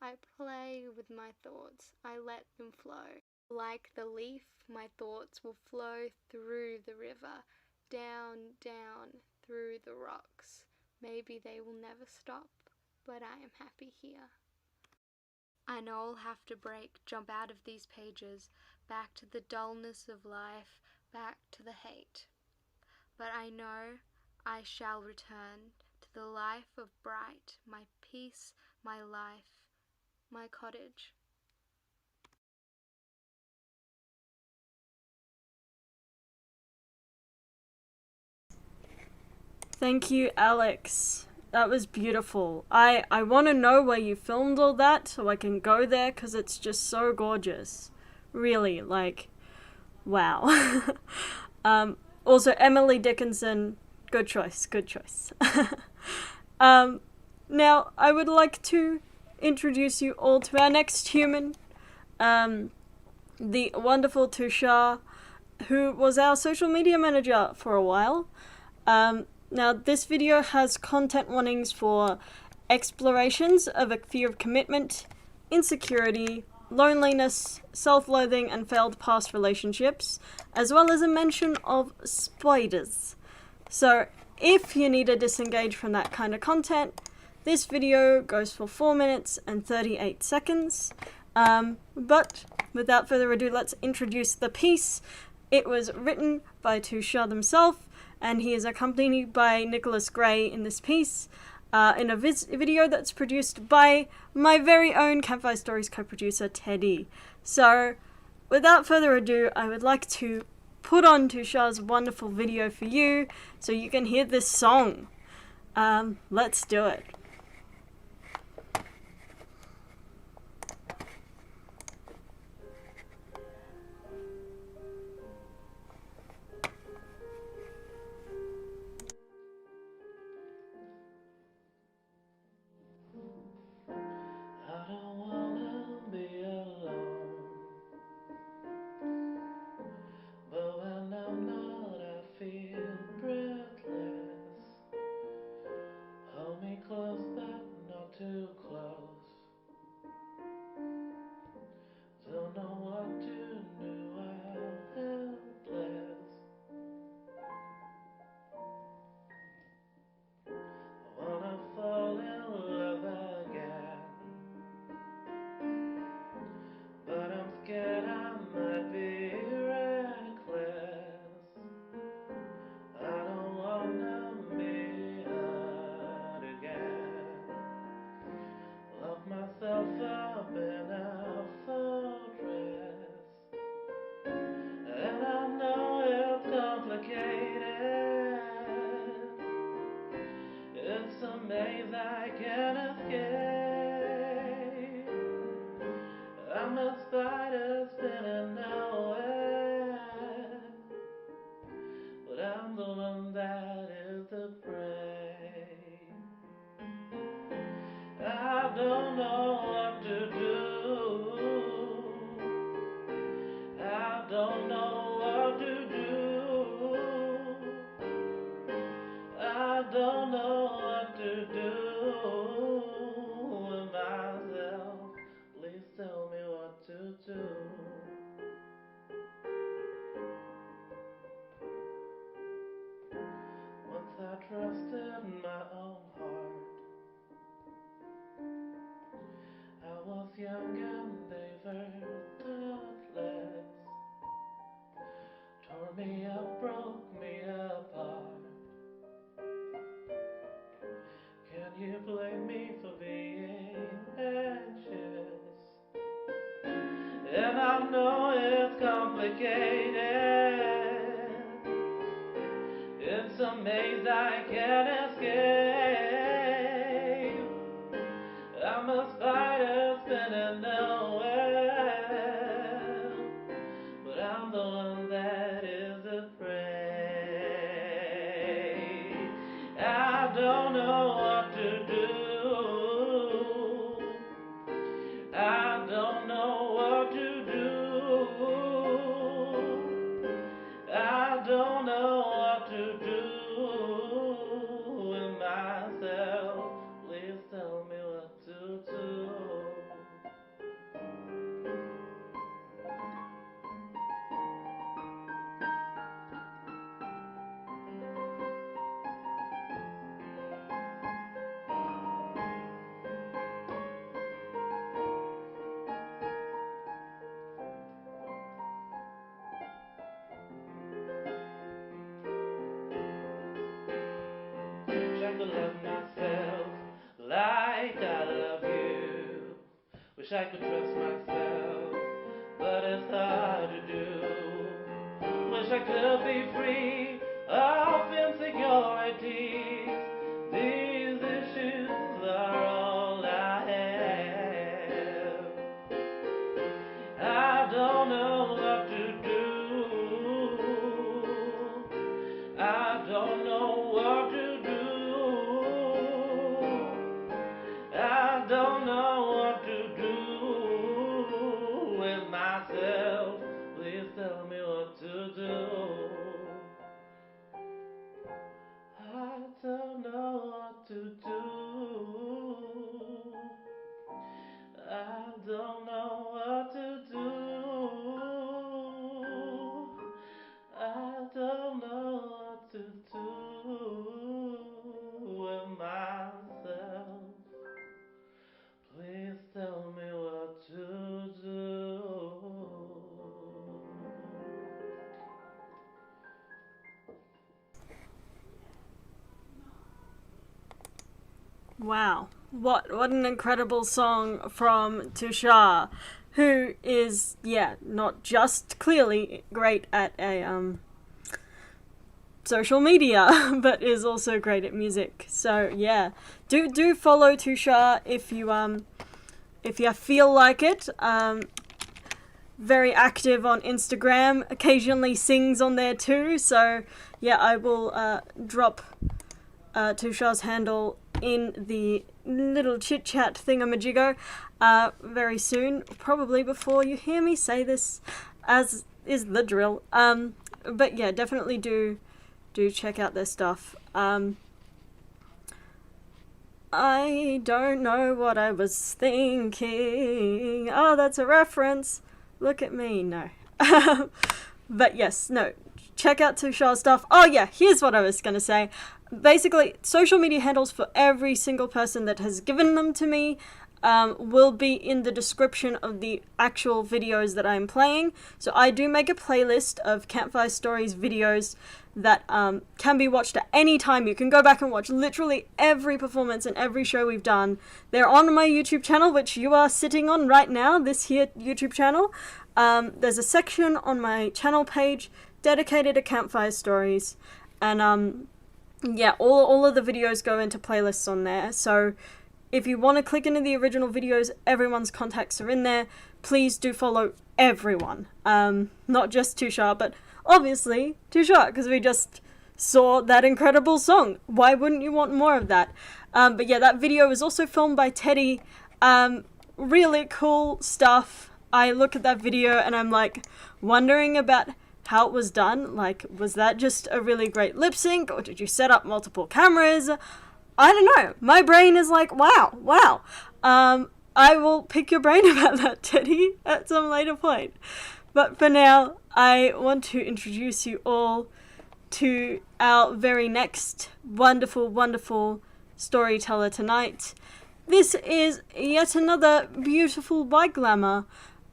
I play with my thoughts, I let them flow. Like the leaf, my thoughts will flow through the river, down, down, through the rocks. Maybe they will never stop, but I am happy here. I know I'll have to break, jump out of these pages, back to the dullness of life, back to the hate. But I know I shall return to the life of bright, my peace, my life, my cottage. Thank you, Alex. That was beautiful. I want to know where you filmed all that so I can go there because it's just so gorgeous. Really, like, wow. Also, Emily Dickinson, good choice, good choice. Now, I would like to introduce you all to our next human, the wonderful Tushar, who was our social media manager for a while. Now, this video has content warnings for explorations of a fear of commitment, insecurity, loneliness, self-loathing, and failed past relationships, as well as a mention of spiders. So, if you need to disengage from that kind of content, this video goes for 4 minutes and 38 seconds. But without further ado, let's introduce the piece. It was written by Tushar himself, and he is accompanied by Nicholas Gray in this piece, in a video that's produced by my very own Campfire Stories co-producer, Teddy. So, without further ado, I would like to put on Tushar's wonderful video for you, so you can hear this song. Let's do it. I don't wanna be alone, but when I'm not, I feel breathless. Hold me close, but not too close. Don't know what to do, I'm helpless. I wanna fall in love again, but I'm scared I might be reckless. I don't wanna be hurt again. Lock myself up in a fortress, and I know it's complicated. It's a maze I can't escape. I'm a spider spinning nowhere. I'm the one that is the prey. I don't know what to do. I don't know what to do. I don't know what to do with myself. Please tell me what to do. Once I trusted my own heart. I was young and never thoughtless. Tore me up, broke me apart. Can you blame me for being anxious? And I know it's complicated. It's a maze I can't escape. I'm a spider spinning nowhere, but I'm the one that is afraid. I don't know what to do. I don't know what to do. I don't know what to do with myself. Please tell me what to do. Wish I could love myself like I love you. Wish I could trust myself, but it's hard to do. Wish I could be free of insecurities. These issues are all I have. I don't know what to do. I don't know what to do. I don't know what to do with myself. Please tell me what to do. I don't know what to do. I don't know what to do. I don't know what to do with myself. Please tell me what to do. Wow, what an incredible song from Tushar, who is, yeah, not just clearly great at a social media, but is also great at music. So yeah, do follow Tushar if you feel like it. Very active on Instagram, occasionally sings on there too. So yeah, I will drop Tushar's handle in the little chit chat thingamajiggo very soon, probably before you hear me say this, as is the drill. But yeah, definitely do check out their stuff. I don't know what I was thinking. Oh, that's a reference. Look at me. No. But yes, no. Check out Tushar's stuff. Oh yeah, here's what I was going to say. Basically, social media handles for every single person that has given them to me will be in the description of the actual videos that I'm playing. So I do make a playlist of Campfire Stories videos that can be watched at any time. You can go back and watch literally every performance and every show we've done. They're on my YouTube channel, which you are sitting on right now, this here YouTube channel. There's a section on my channel page dedicated to Campfire Stories, and yeah, all of the videos go into playlists on there. So if you want to click into the original videos, everyone's contacts are in there. Please do follow everyone, not just Tushar, but obviously Tushar, because we just saw that incredible song. Why wouldn't you want more of that? But yeah, that video was also filmed by Teddy. Really cool stuff. I look at that video and I'm like wondering about how it was done. Like, was that just a really great lip sync, or did you set up multiple cameras? I don't know. My brain is like, wow. I will pick your brain about that, Teddy, at some later point. But for now, I want to introduce you all to our very next wonderful storyteller tonight. This is yet another beautiful bike glamour.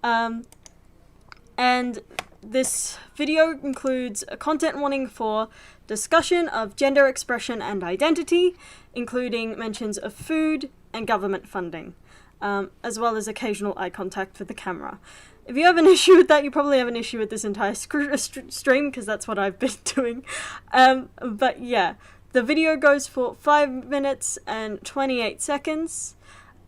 And this video includes a content warning for discussion of gender expression and identity, including mentions of food and government funding, as well as occasional eye contact with the camera. If you have an issue with that, you probably have an issue with this entire stream, because that's what I've been doing. But yeah, the video goes for 5 minutes and 28 seconds.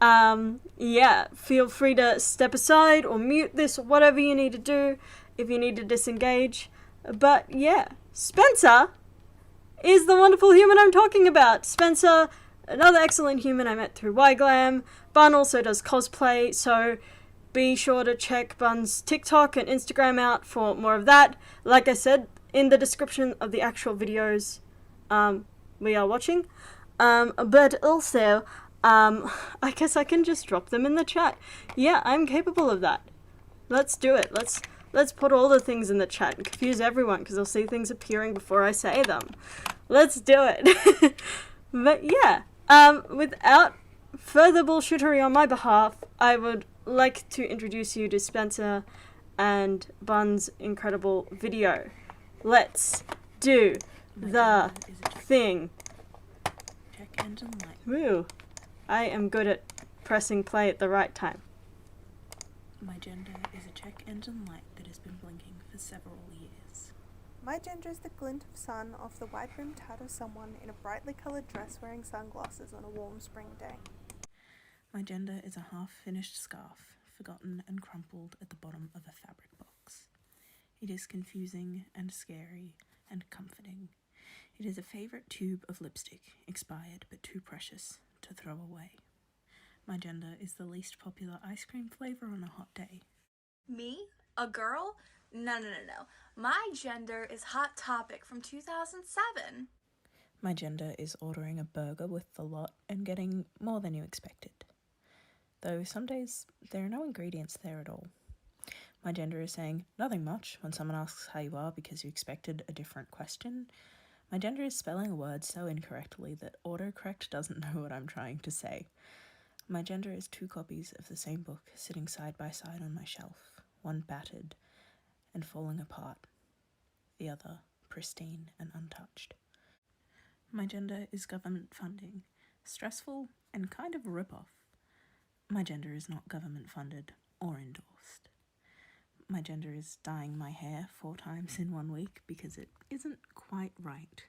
Yeah, feel free to step aside or mute this, or whatever you need to do if you need to disengage. But yeah, Spencer is the wonderful human I'm talking about. Spencer, another excellent human I met through YGlam. Bun also does cosplay, so be sure to check Bun's TikTok and Instagram out for more of that. Like I said, in the description of the actual videos we are watching. But also, I guess I can just drop them in the chat. Yeah, I'm capable of that. Let's do it. Let's put all the things in the chat and confuse everyone, because they'll see things appearing before I say them. Let's do it. But yeah, without further bullshittery on my behalf, I would like to introduce you to Spencer and Bun's incredible video. Let's do the thing. Check engine light. Woo. I am good at pressing play at the right time. My gender is a check engine light that has been blinking for several years. My gender is the glint of sun off the wide-brimmed hat of someone in a brightly coloured dress wearing sunglasses on a warm spring day. My gender is a half-finished scarf, forgotten and crumpled at the bottom of a fabric box. It is confusing and scary and comforting. It is a favourite tube of lipstick, expired but too precious to throw away. My gender is the least popular ice cream flavour on a hot day. Me? A girl? No. My gender is Hot Topic from 2007. My gender is ordering a burger with the lot and getting more than you expected. Though some days there are no ingredients there at all. My gender is saying nothing much when someone asks how you are because you expected a different question. My gender is spelling a word so incorrectly that autocorrect doesn't know what I'm trying to say. My gender is 2 copies of the same book sitting side by side on my shelf, one battered and falling apart, the other pristine and untouched. My gender is government funding, stressful and kind of a rip-off. My gender is not government funded or endorsed. My gender is dyeing my hair 4 times in 1 week because it isn't quite right.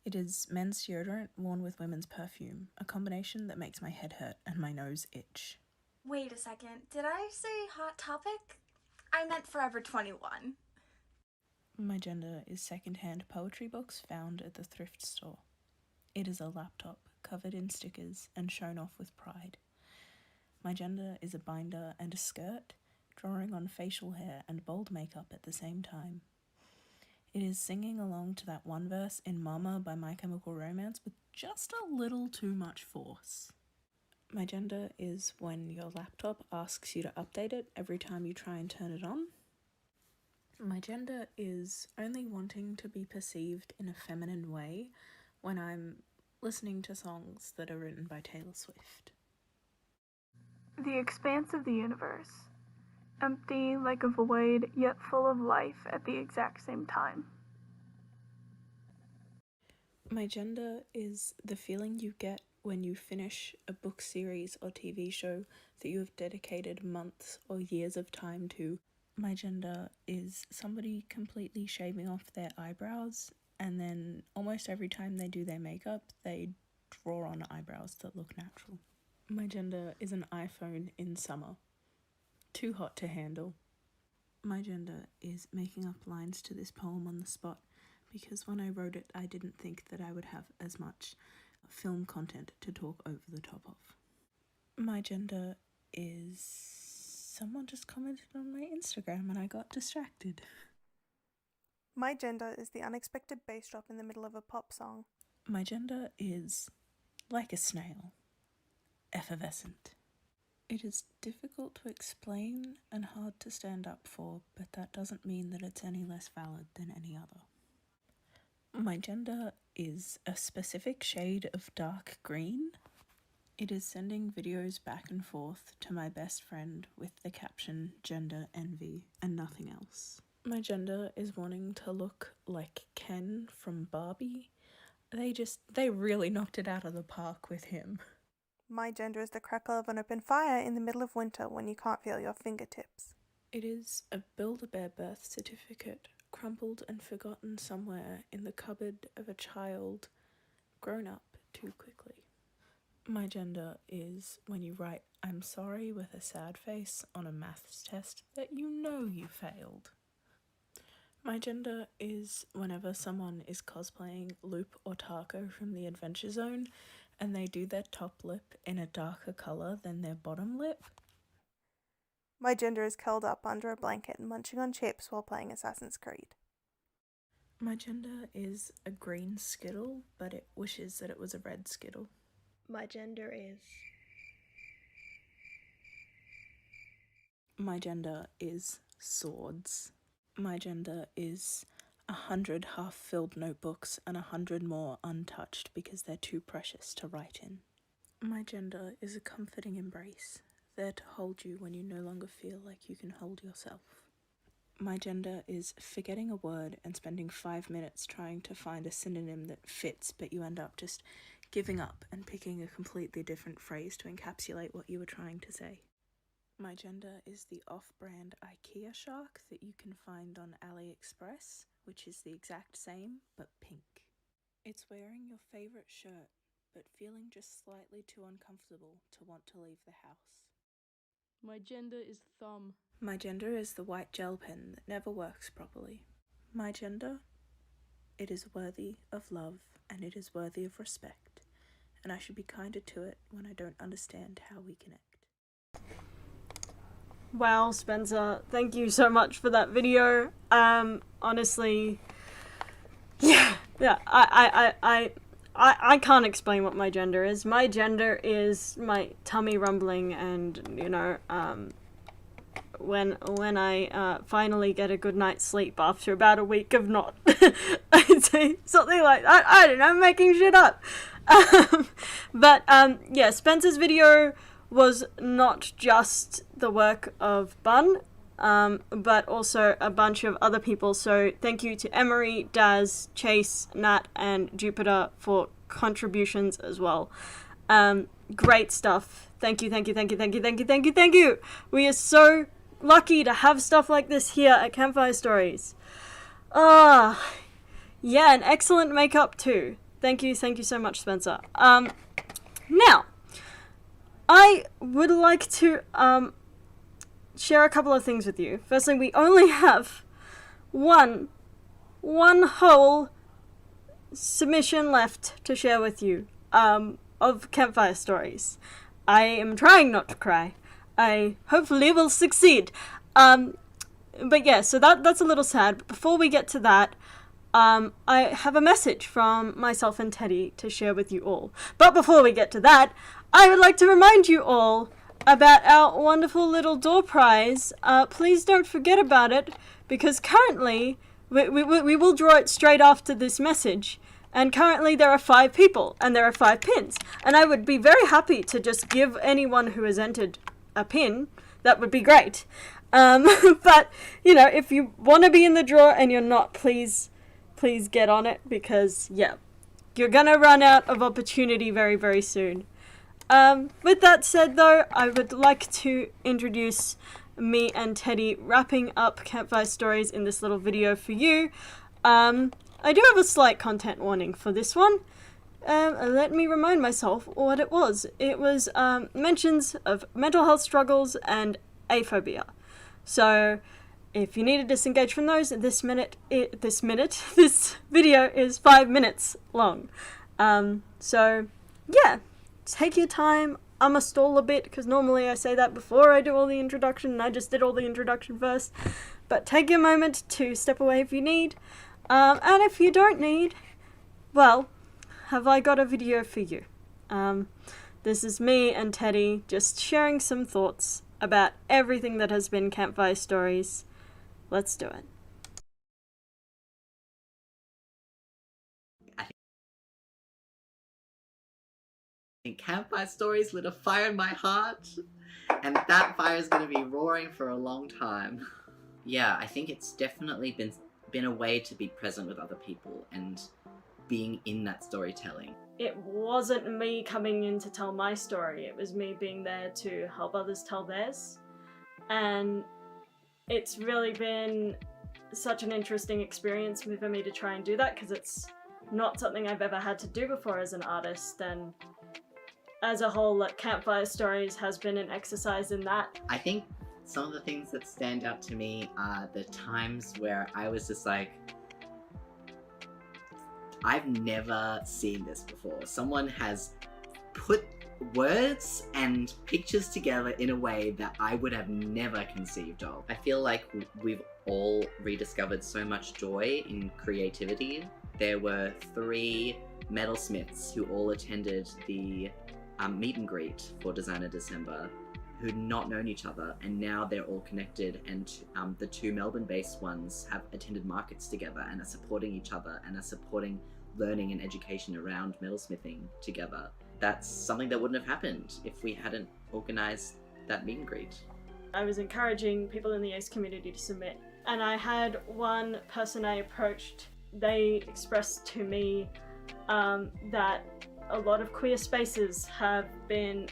It is men's deodorant worn with women's perfume, a combination that makes my head hurt and my nose itch. Wait a second, did I say Hot Topic? I meant Forever 21. My gender is second-hand poetry books found at the thrift store. It is a laptop covered in stickers and shown off with pride. My gender is a binder and a skirt, drawing on facial hair and bold makeup at the same time. It is singing along to that one verse in Mama by My Chemical Romance with just a little too much force. My gender is when your laptop asks you to update it every time you try and turn it on. My gender is only wanting to be perceived in a feminine way when I'm listening to songs that are written by Taylor Swift. The expanse of the universe. Empty like a void, yet full of life at the exact same time. My gender is the feeling you get when you finish a book series or TV show that you have dedicated months or years of time to. My gender is somebody completely shaving off their eyebrows, and then almost every time they do their makeup, they draw on eyebrows that look natural. My gender is an iPhone in summer. Too hot to handle. My gender is making up lines to this poem on the spot, because when I wrote it, I didn't think that I would have as much film content to talk over the top of. My gender is... Someone just commented on my Instagram and I got distracted. My gender is the unexpected bass drop in the middle of a pop song. My gender is like a snail, effervescent. It is difficult to explain and hard to stand up for, but that doesn't mean that it's any less valid than any other. My gender is a specific shade of dark green. It is sending videos back and forth to my best friend with the caption gender envy and nothing else. My gender is wanting to look like Ken from Barbie. They really knocked it out of the park with him. My gender is the crackle of an open fire in the middle of winter when you can't feel your fingertips. It is a Build-A-Bear birth certificate, crumpled and forgotten somewhere in the cupboard of a child grown up too quickly. My gender is when you write "I'm sorry" with a sad face on a maths test that you know you failed. My gender is whenever someone is cosplaying Loop or Taco from the Adventure Zone and they do their top lip in a darker colour than their bottom lip. My gender is curled up under a blanket and munching on chips while playing Assassin's Creed. My gender is a green Skittle, but it wishes that it was a red Skittle. My gender is... My gender is swords. My gender is 100 half-filled notebooks and 100 more untouched because they're too precious to write in. My gender is a comforting embrace, there to hold you when you no longer feel like you can hold yourself. My gender is forgetting a word and spending 5 minutes trying to find a synonym that fits, but you end up just giving up and picking a completely different phrase to encapsulate what you were trying to say. My gender is the off-brand IKEA shark that you can find on AliExpress, which is the exact same, but pink. It's wearing your favourite shirt, but feeling just slightly too uncomfortable to want to leave the house. My gender is thumb. My gender is the white gel pen that never works properly. My gender? It is worthy of love and it is worthy of respect, and I should be kinder to it when I don't understand how we connect. Wow, Spencer, thank you so much for that video. Honestly, I can't explain what my gender is. My gender is my tummy rumbling and, you know, when I finally get a good night's sleep after about a week of not. I'd say something like that. I don't know, I'm making shit up. Yeah, Spencer's video was not just the work of Bun, but also a bunch of other people. So thank you to Emery, Daz, Chase, Nat, and Jupiter for contributions as well. Great stuff. Thank you, thank you, thank you, thank you, thank you, thank you, thank you. We are so lucky to have stuff like this here at Campfire Stories. Yeah, and excellent makeup too. Thank you so much, Spencer. Now, I would like to share a couple of things with you. Firstly, we only have one whole submission left to share with you of Campfire Stories. I am trying not to cry. I hopefully will succeed. But yeah, so that's a little sad. But before we get to that, I have a message from myself and Teddy to share with you all. But before we get to that, I would like to remind you all about our wonderful little door prize. Please don't forget about it, because currently, we will draw it straight after this message, and currently there are 5 people, and there are 5 pins, and I would be very happy to just give anyone who has entered a pin. That would be great. But, you know, if you want to be in the draw and you're not, please get on it, because, yeah, you're gonna run out of opportunity very, very soon. With that said, though, I would like to introduce me and Teddy wrapping up Campfire Stories in this little video for you. I do have a slight content warning for this one. Let me remind myself what it was. It was mentions of mental health struggles and aphobia. So If you need to disengage from those, this video is 5 minutes long. So yeah, take your time. I'm gonna stall a bit because normally I say that before I do all the introduction, and I just did all the introduction first. But take your moment to step away if you need. And if you don't need, well, have I got a video for you? This is me and Teddy just sharing some thoughts about everything that has been Campfire Stories. Let's do it. I think Campfire Stories lit a fire in my heart, and that fire is going to be roaring for a long time. Yeah, I think it's definitely been a way to be present with other people and being in that storytelling. It wasn't me coming in to tell my story, it was me being there to help others tell theirs. And it's really been such an interesting experience for me to try and do that, because it's not something I've ever had to do before as an artist, and as a whole, like, Campfire Stories has been an exercise in that. I think some of the things that stand out to me are the times where I was just like, I've never seen this before. Someone has put words and pictures together in a way that I would have never conceived of. I feel like we've all rediscovered so much joy in creativity. There were 3 metalsmiths who all attended the meet and greet for Designer December, who'd not known each other, and now they're all connected, and the 2 Melbourne-based ones have attended markets together and are supporting each other and are supporting learning and education around metalsmithing together. That's something that wouldn't have happened if we hadn't organised that meet and greet. I was encouraging people in the ACE community to submit, and I had one person I approached. They expressed to me that a lot of queer spaces have been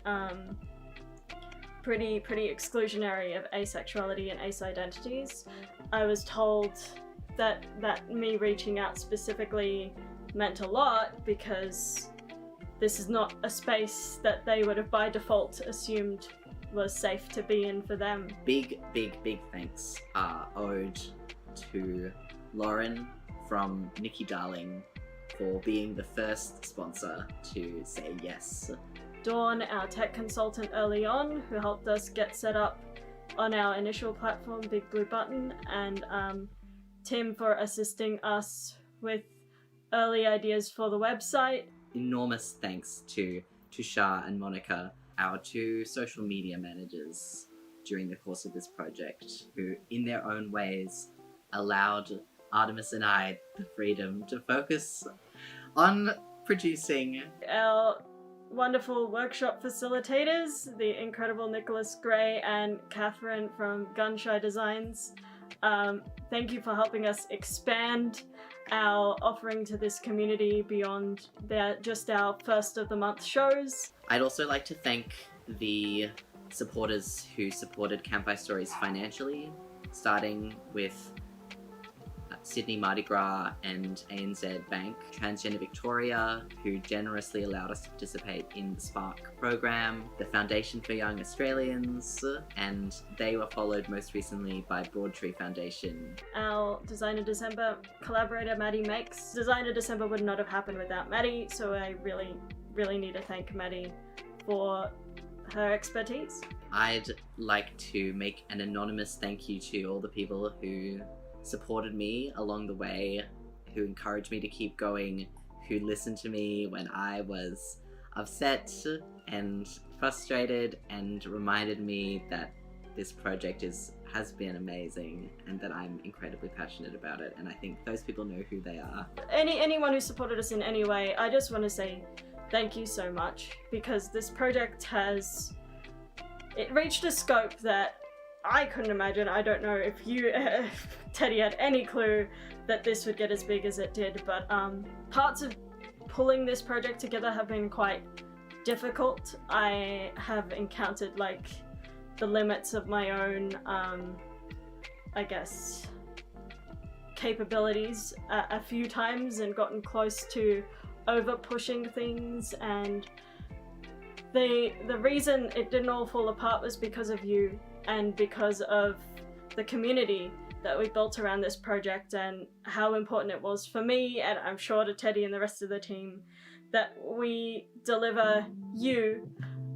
pretty exclusionary of asexuality and ace identities. I was told that me reaching out specifically meant a lot, because this is not a space that they would have by default assumed was safe to be in for them. Big thanks are owed to Lauren from Nikki Darling for being the first sponsor to say yes. Dawn, our tech consultant early on, who helped us get set up on our initial platform, Big Blue Button, and Tim for assisting us with early ideas for the website. Enormous thanks to Tushar and Monica, our 2 social media managers during the course of this project, who in their own ways allowed Artemis and I the freedom to focus on producing. Our wonderful workshop facilitators, the incredible Nicholas Gray and Catherine from Gunshy Designs. Thank you for helping us expand our offering to this community beyond just our first of the month shows. I'd also like to thank the supporters who supported Campfire Stories financially, starting with Sydney Mardi Gras and ANZ Bank, Transgender Victoria, who generously allowed us to participate in the Spark program, the Foundation for Young Australians, and they were followed most recently by Broadtree Foundation. Our Designer December collaborator, Maddie Makes. Designer December would not have happened without Maddie, so I really need to thank Maddie for her expertise. I'd like to make an anonymous thank you to all the people who supported me along the way, who encouraged me to keep going, who listened to me when I was upset and frustrated, and reminded me that this project has been amazing and that I'm incredibly passionate about it, and I think those people know who they are. Anyone who supported us in any way, I just want to say thank you so much, because this project it reached a scope that I couldn't imagine. I don't know if you, Teddy, had any clue that this would get as big as it did, but parts of pulling this project together have been quite difficult. I have encountered like the limits of my own, I guess, capabilities a few times, and gotten close to over pushing things, and the reason it didn't all fall apart was because of you and because of the community, that we built around this project and how important it was for me, and I'm sure to Teddy and the rest of the team, that we deliver you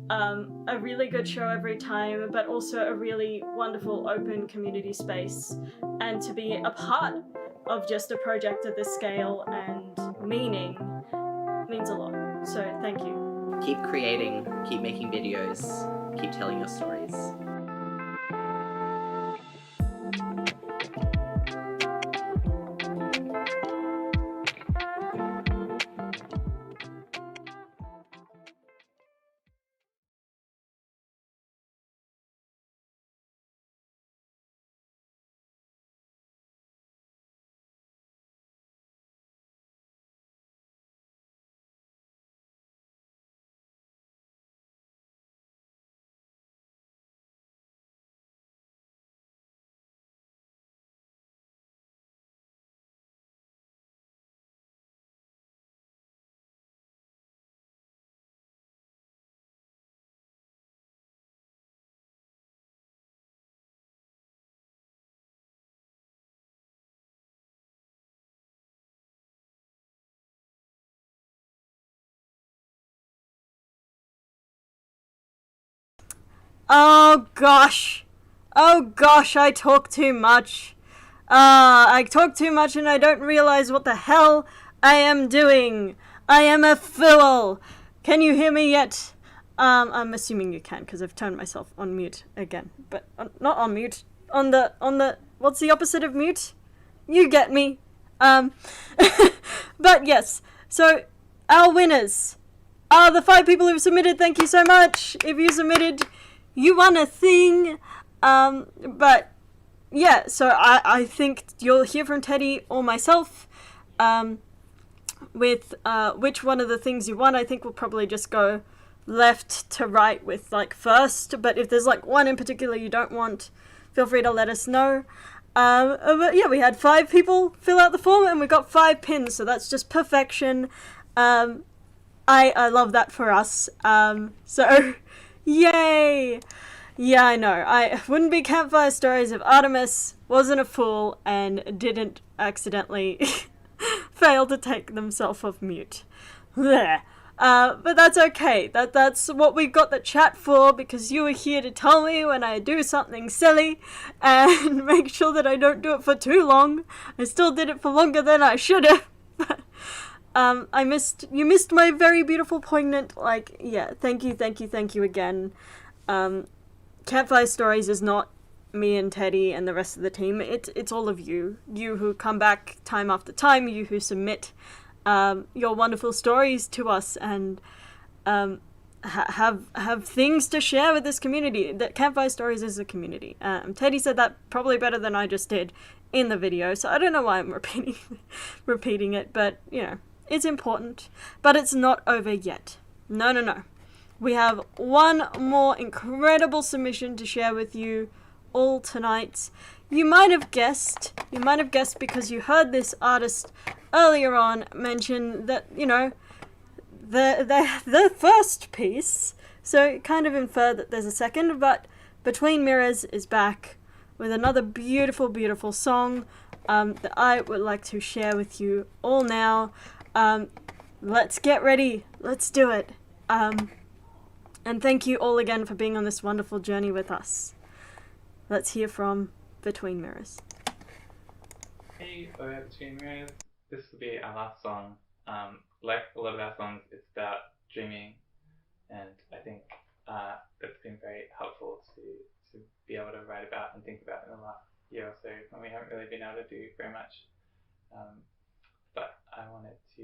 a really good show every time, but also a really wonderful open community space, and to be a part of just a project of this scale and meaning means a lot. So thank you. Keep creating, keep making videos, keep telling your stories. Oh gosh, I talk too much. I talk too much and I don't realize what the hell I am doing. I am a fool. Can you hear me yet? I'm assuming you can because I've turned myself on mute again. But not on mute. On the what's the opposite of mute? You get me. But yes. So our winners are the 5 people who've submitted. Thank you so much. If you submitted, you won a thing. But yeah, so I think you'll hear from Teddy or myself with which one of the things you want. I think we'll probably just go left to right with like first, but if there's like one in particular you don't want, feel free to let us know. But yeah, we had 5 people fill out the form and we got 5 pins, so that's just perfection. I love that for us. So yay! Yeah, I know. I wouldn't be Campfire Stories if Artemis wasn't a fool and didn't accidentally fail to take themselves off mute. There. But that's okay. That's what we got the chat for, because you were here to tell me when I do something silly and make sure that I don't do it for too long. I still did it for longer than I should have. You missed my very beautiful, poignant, yeah, thank you again. Campfire Stories is not me and Teddy and the rest of the team. It's all of you. You who come back time after time, you who submit your wonderful stories to us and have things to share with this community. That Campfire Stories is a community. Teddy said that probably better than I just did in the video, so I don't know why I'm repeating it, but you know, it's important. But it's not over yet. No. We have one more incredible submission to share with you all tonight. You might have guessed because you heard this artist earlier on mention that, you know, the first piece, so kind of infer that there's a second, but Between Mirrors is back with another beautiful, beautiful song that I would like to share with you all now. Let's get ready. Let's do it. And thank you all again for being on this wonderful journey with us. Let's hear from Between Mirrors. Hey, we're Between Mirrors. This will be our last song. Like a lot of our songs, it's about dreaming, and I think it's been very helpful to be able to write about and think about in the last year or so when we haven't really been able to do very much. But I wanted to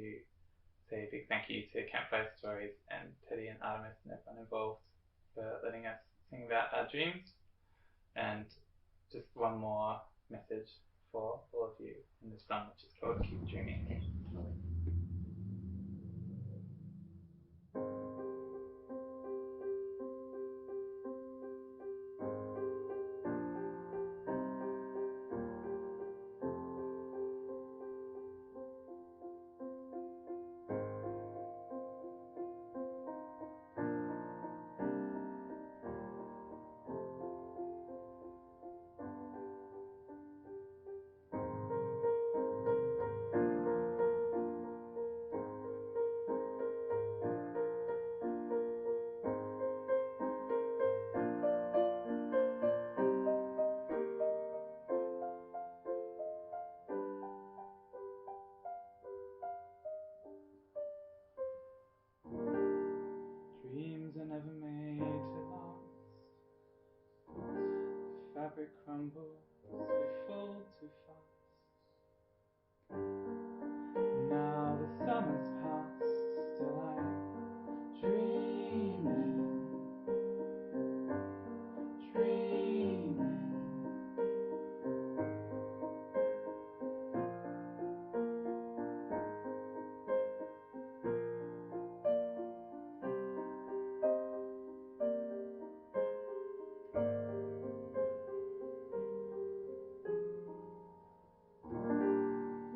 say a big thank you to Campfire Stories and Teddy and Artemis and everyone involved for letting us sing about our dreams. And just one more message for all of you in this song, which is called Keep Dreaming. crumbles, we fall too fast. Now the summer's past, still I'm dreaming, dreaming.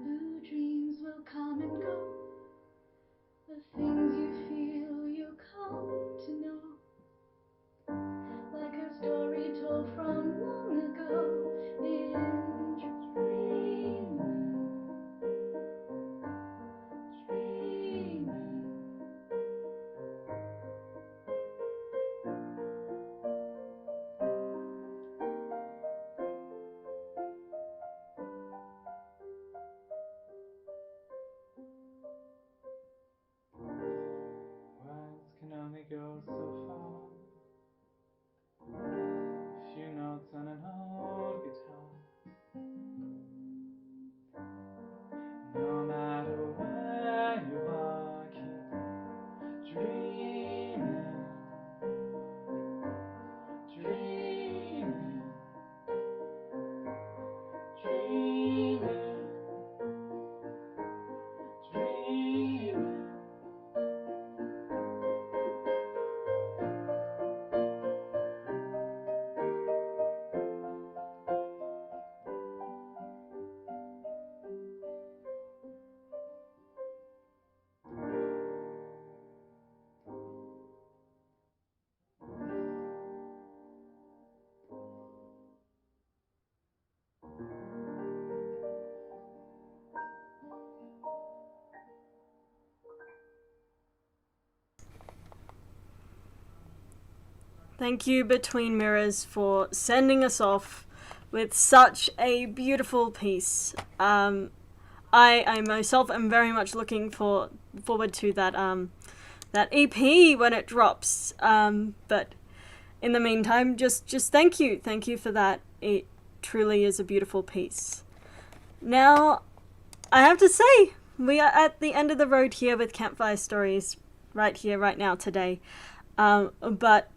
Blue dreams will come and go. The things you feel you come to know. Like a story told from long ago in dreaming, dreaming. Words can only go so far. A few notes on an old guitar. No matter where you are, keep dreaming, dreaming, dreaming, dreaming. Thank you, Between Mirrors, for sending us off with such a beautiful piece. I myself am very much looking forward to that EP when it drops. But in the meantime, just thank you for that. It truly is a beautiful piece. Now, I have to say, we are at the end of the road here with Campfire Stories, right here, right now, today. But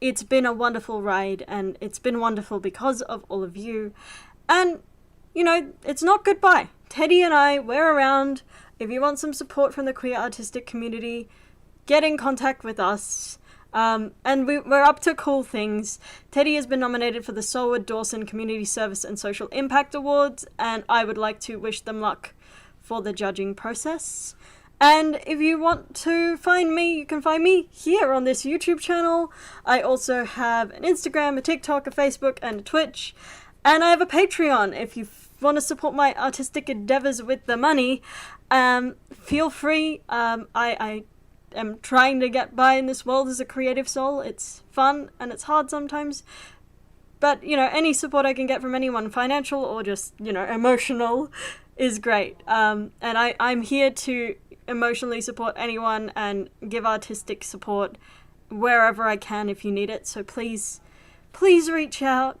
it's been a wonderful ride, and it's been wonderful because of all of you. And, you know, it's not goodbye. Teddy and I, we're around. If you want some support from the queer artistic community, get in contact with us. And we're up to cool things. Teddy has been nominated for the Solwood Dawson Community Service and Social Impact Awards, and I would like to wish them luck for the judging process. And if you want to find me, you can find me here on this YouTube channel. I also have an Instagram, a TikTok, a Facebook, and a Twitch. And I have a Patreon. If you want to support my artistic endeavors with the money, feel free. I am trying to get by in this world as a creative soul. It's fun and it's hard sometimes. But, you know, any support I can get from anyone, financial or just, you know, emotional, is great. And I'm here to emotionally support anyone and give artistic support wherever I can if you need it. So please reach out.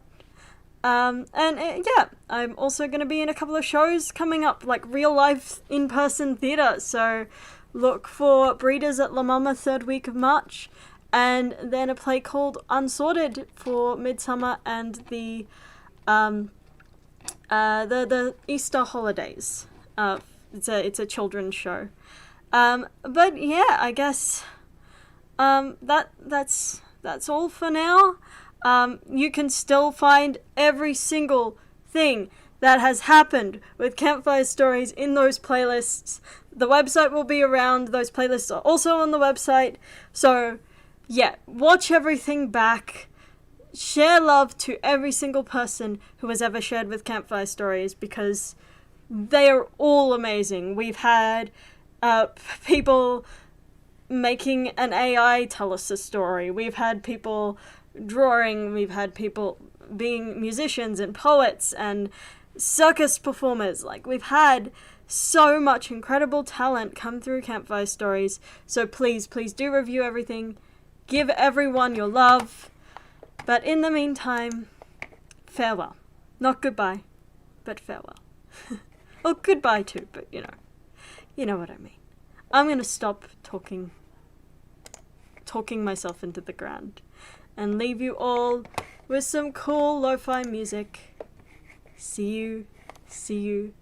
Yeah, I'm also going to be in a couple of shows coming up, like real life in-person theatre. So look for Breeders at La Mama 3rd week of March, and then a play called Unsorted for Midsummer and the Easter holidays. It's a children's show. But yeah, I guess that's all for now. You can still find every single thing that has happened with Campfire Stories in those playlists. The website will be around. Those playlists are also on the website. So yeah, watch everything back. Share love to every single person who has ever shared with Campfire Stories, because they are all amazing. We've had people making an AI tell us a story. We've had people drawing. We've had people being musicians and poets and circus performers. Like, we've had so much incredible talent come through Campfire Stories. So please do review everything. Give everyone your love. But in the meantime, farewell. Not goodbye, but farewell. Well, goodbye too, but you know what I mean. I'm gonna stop talking myself into the ground and leave you all with some cool lo-fi music. See you.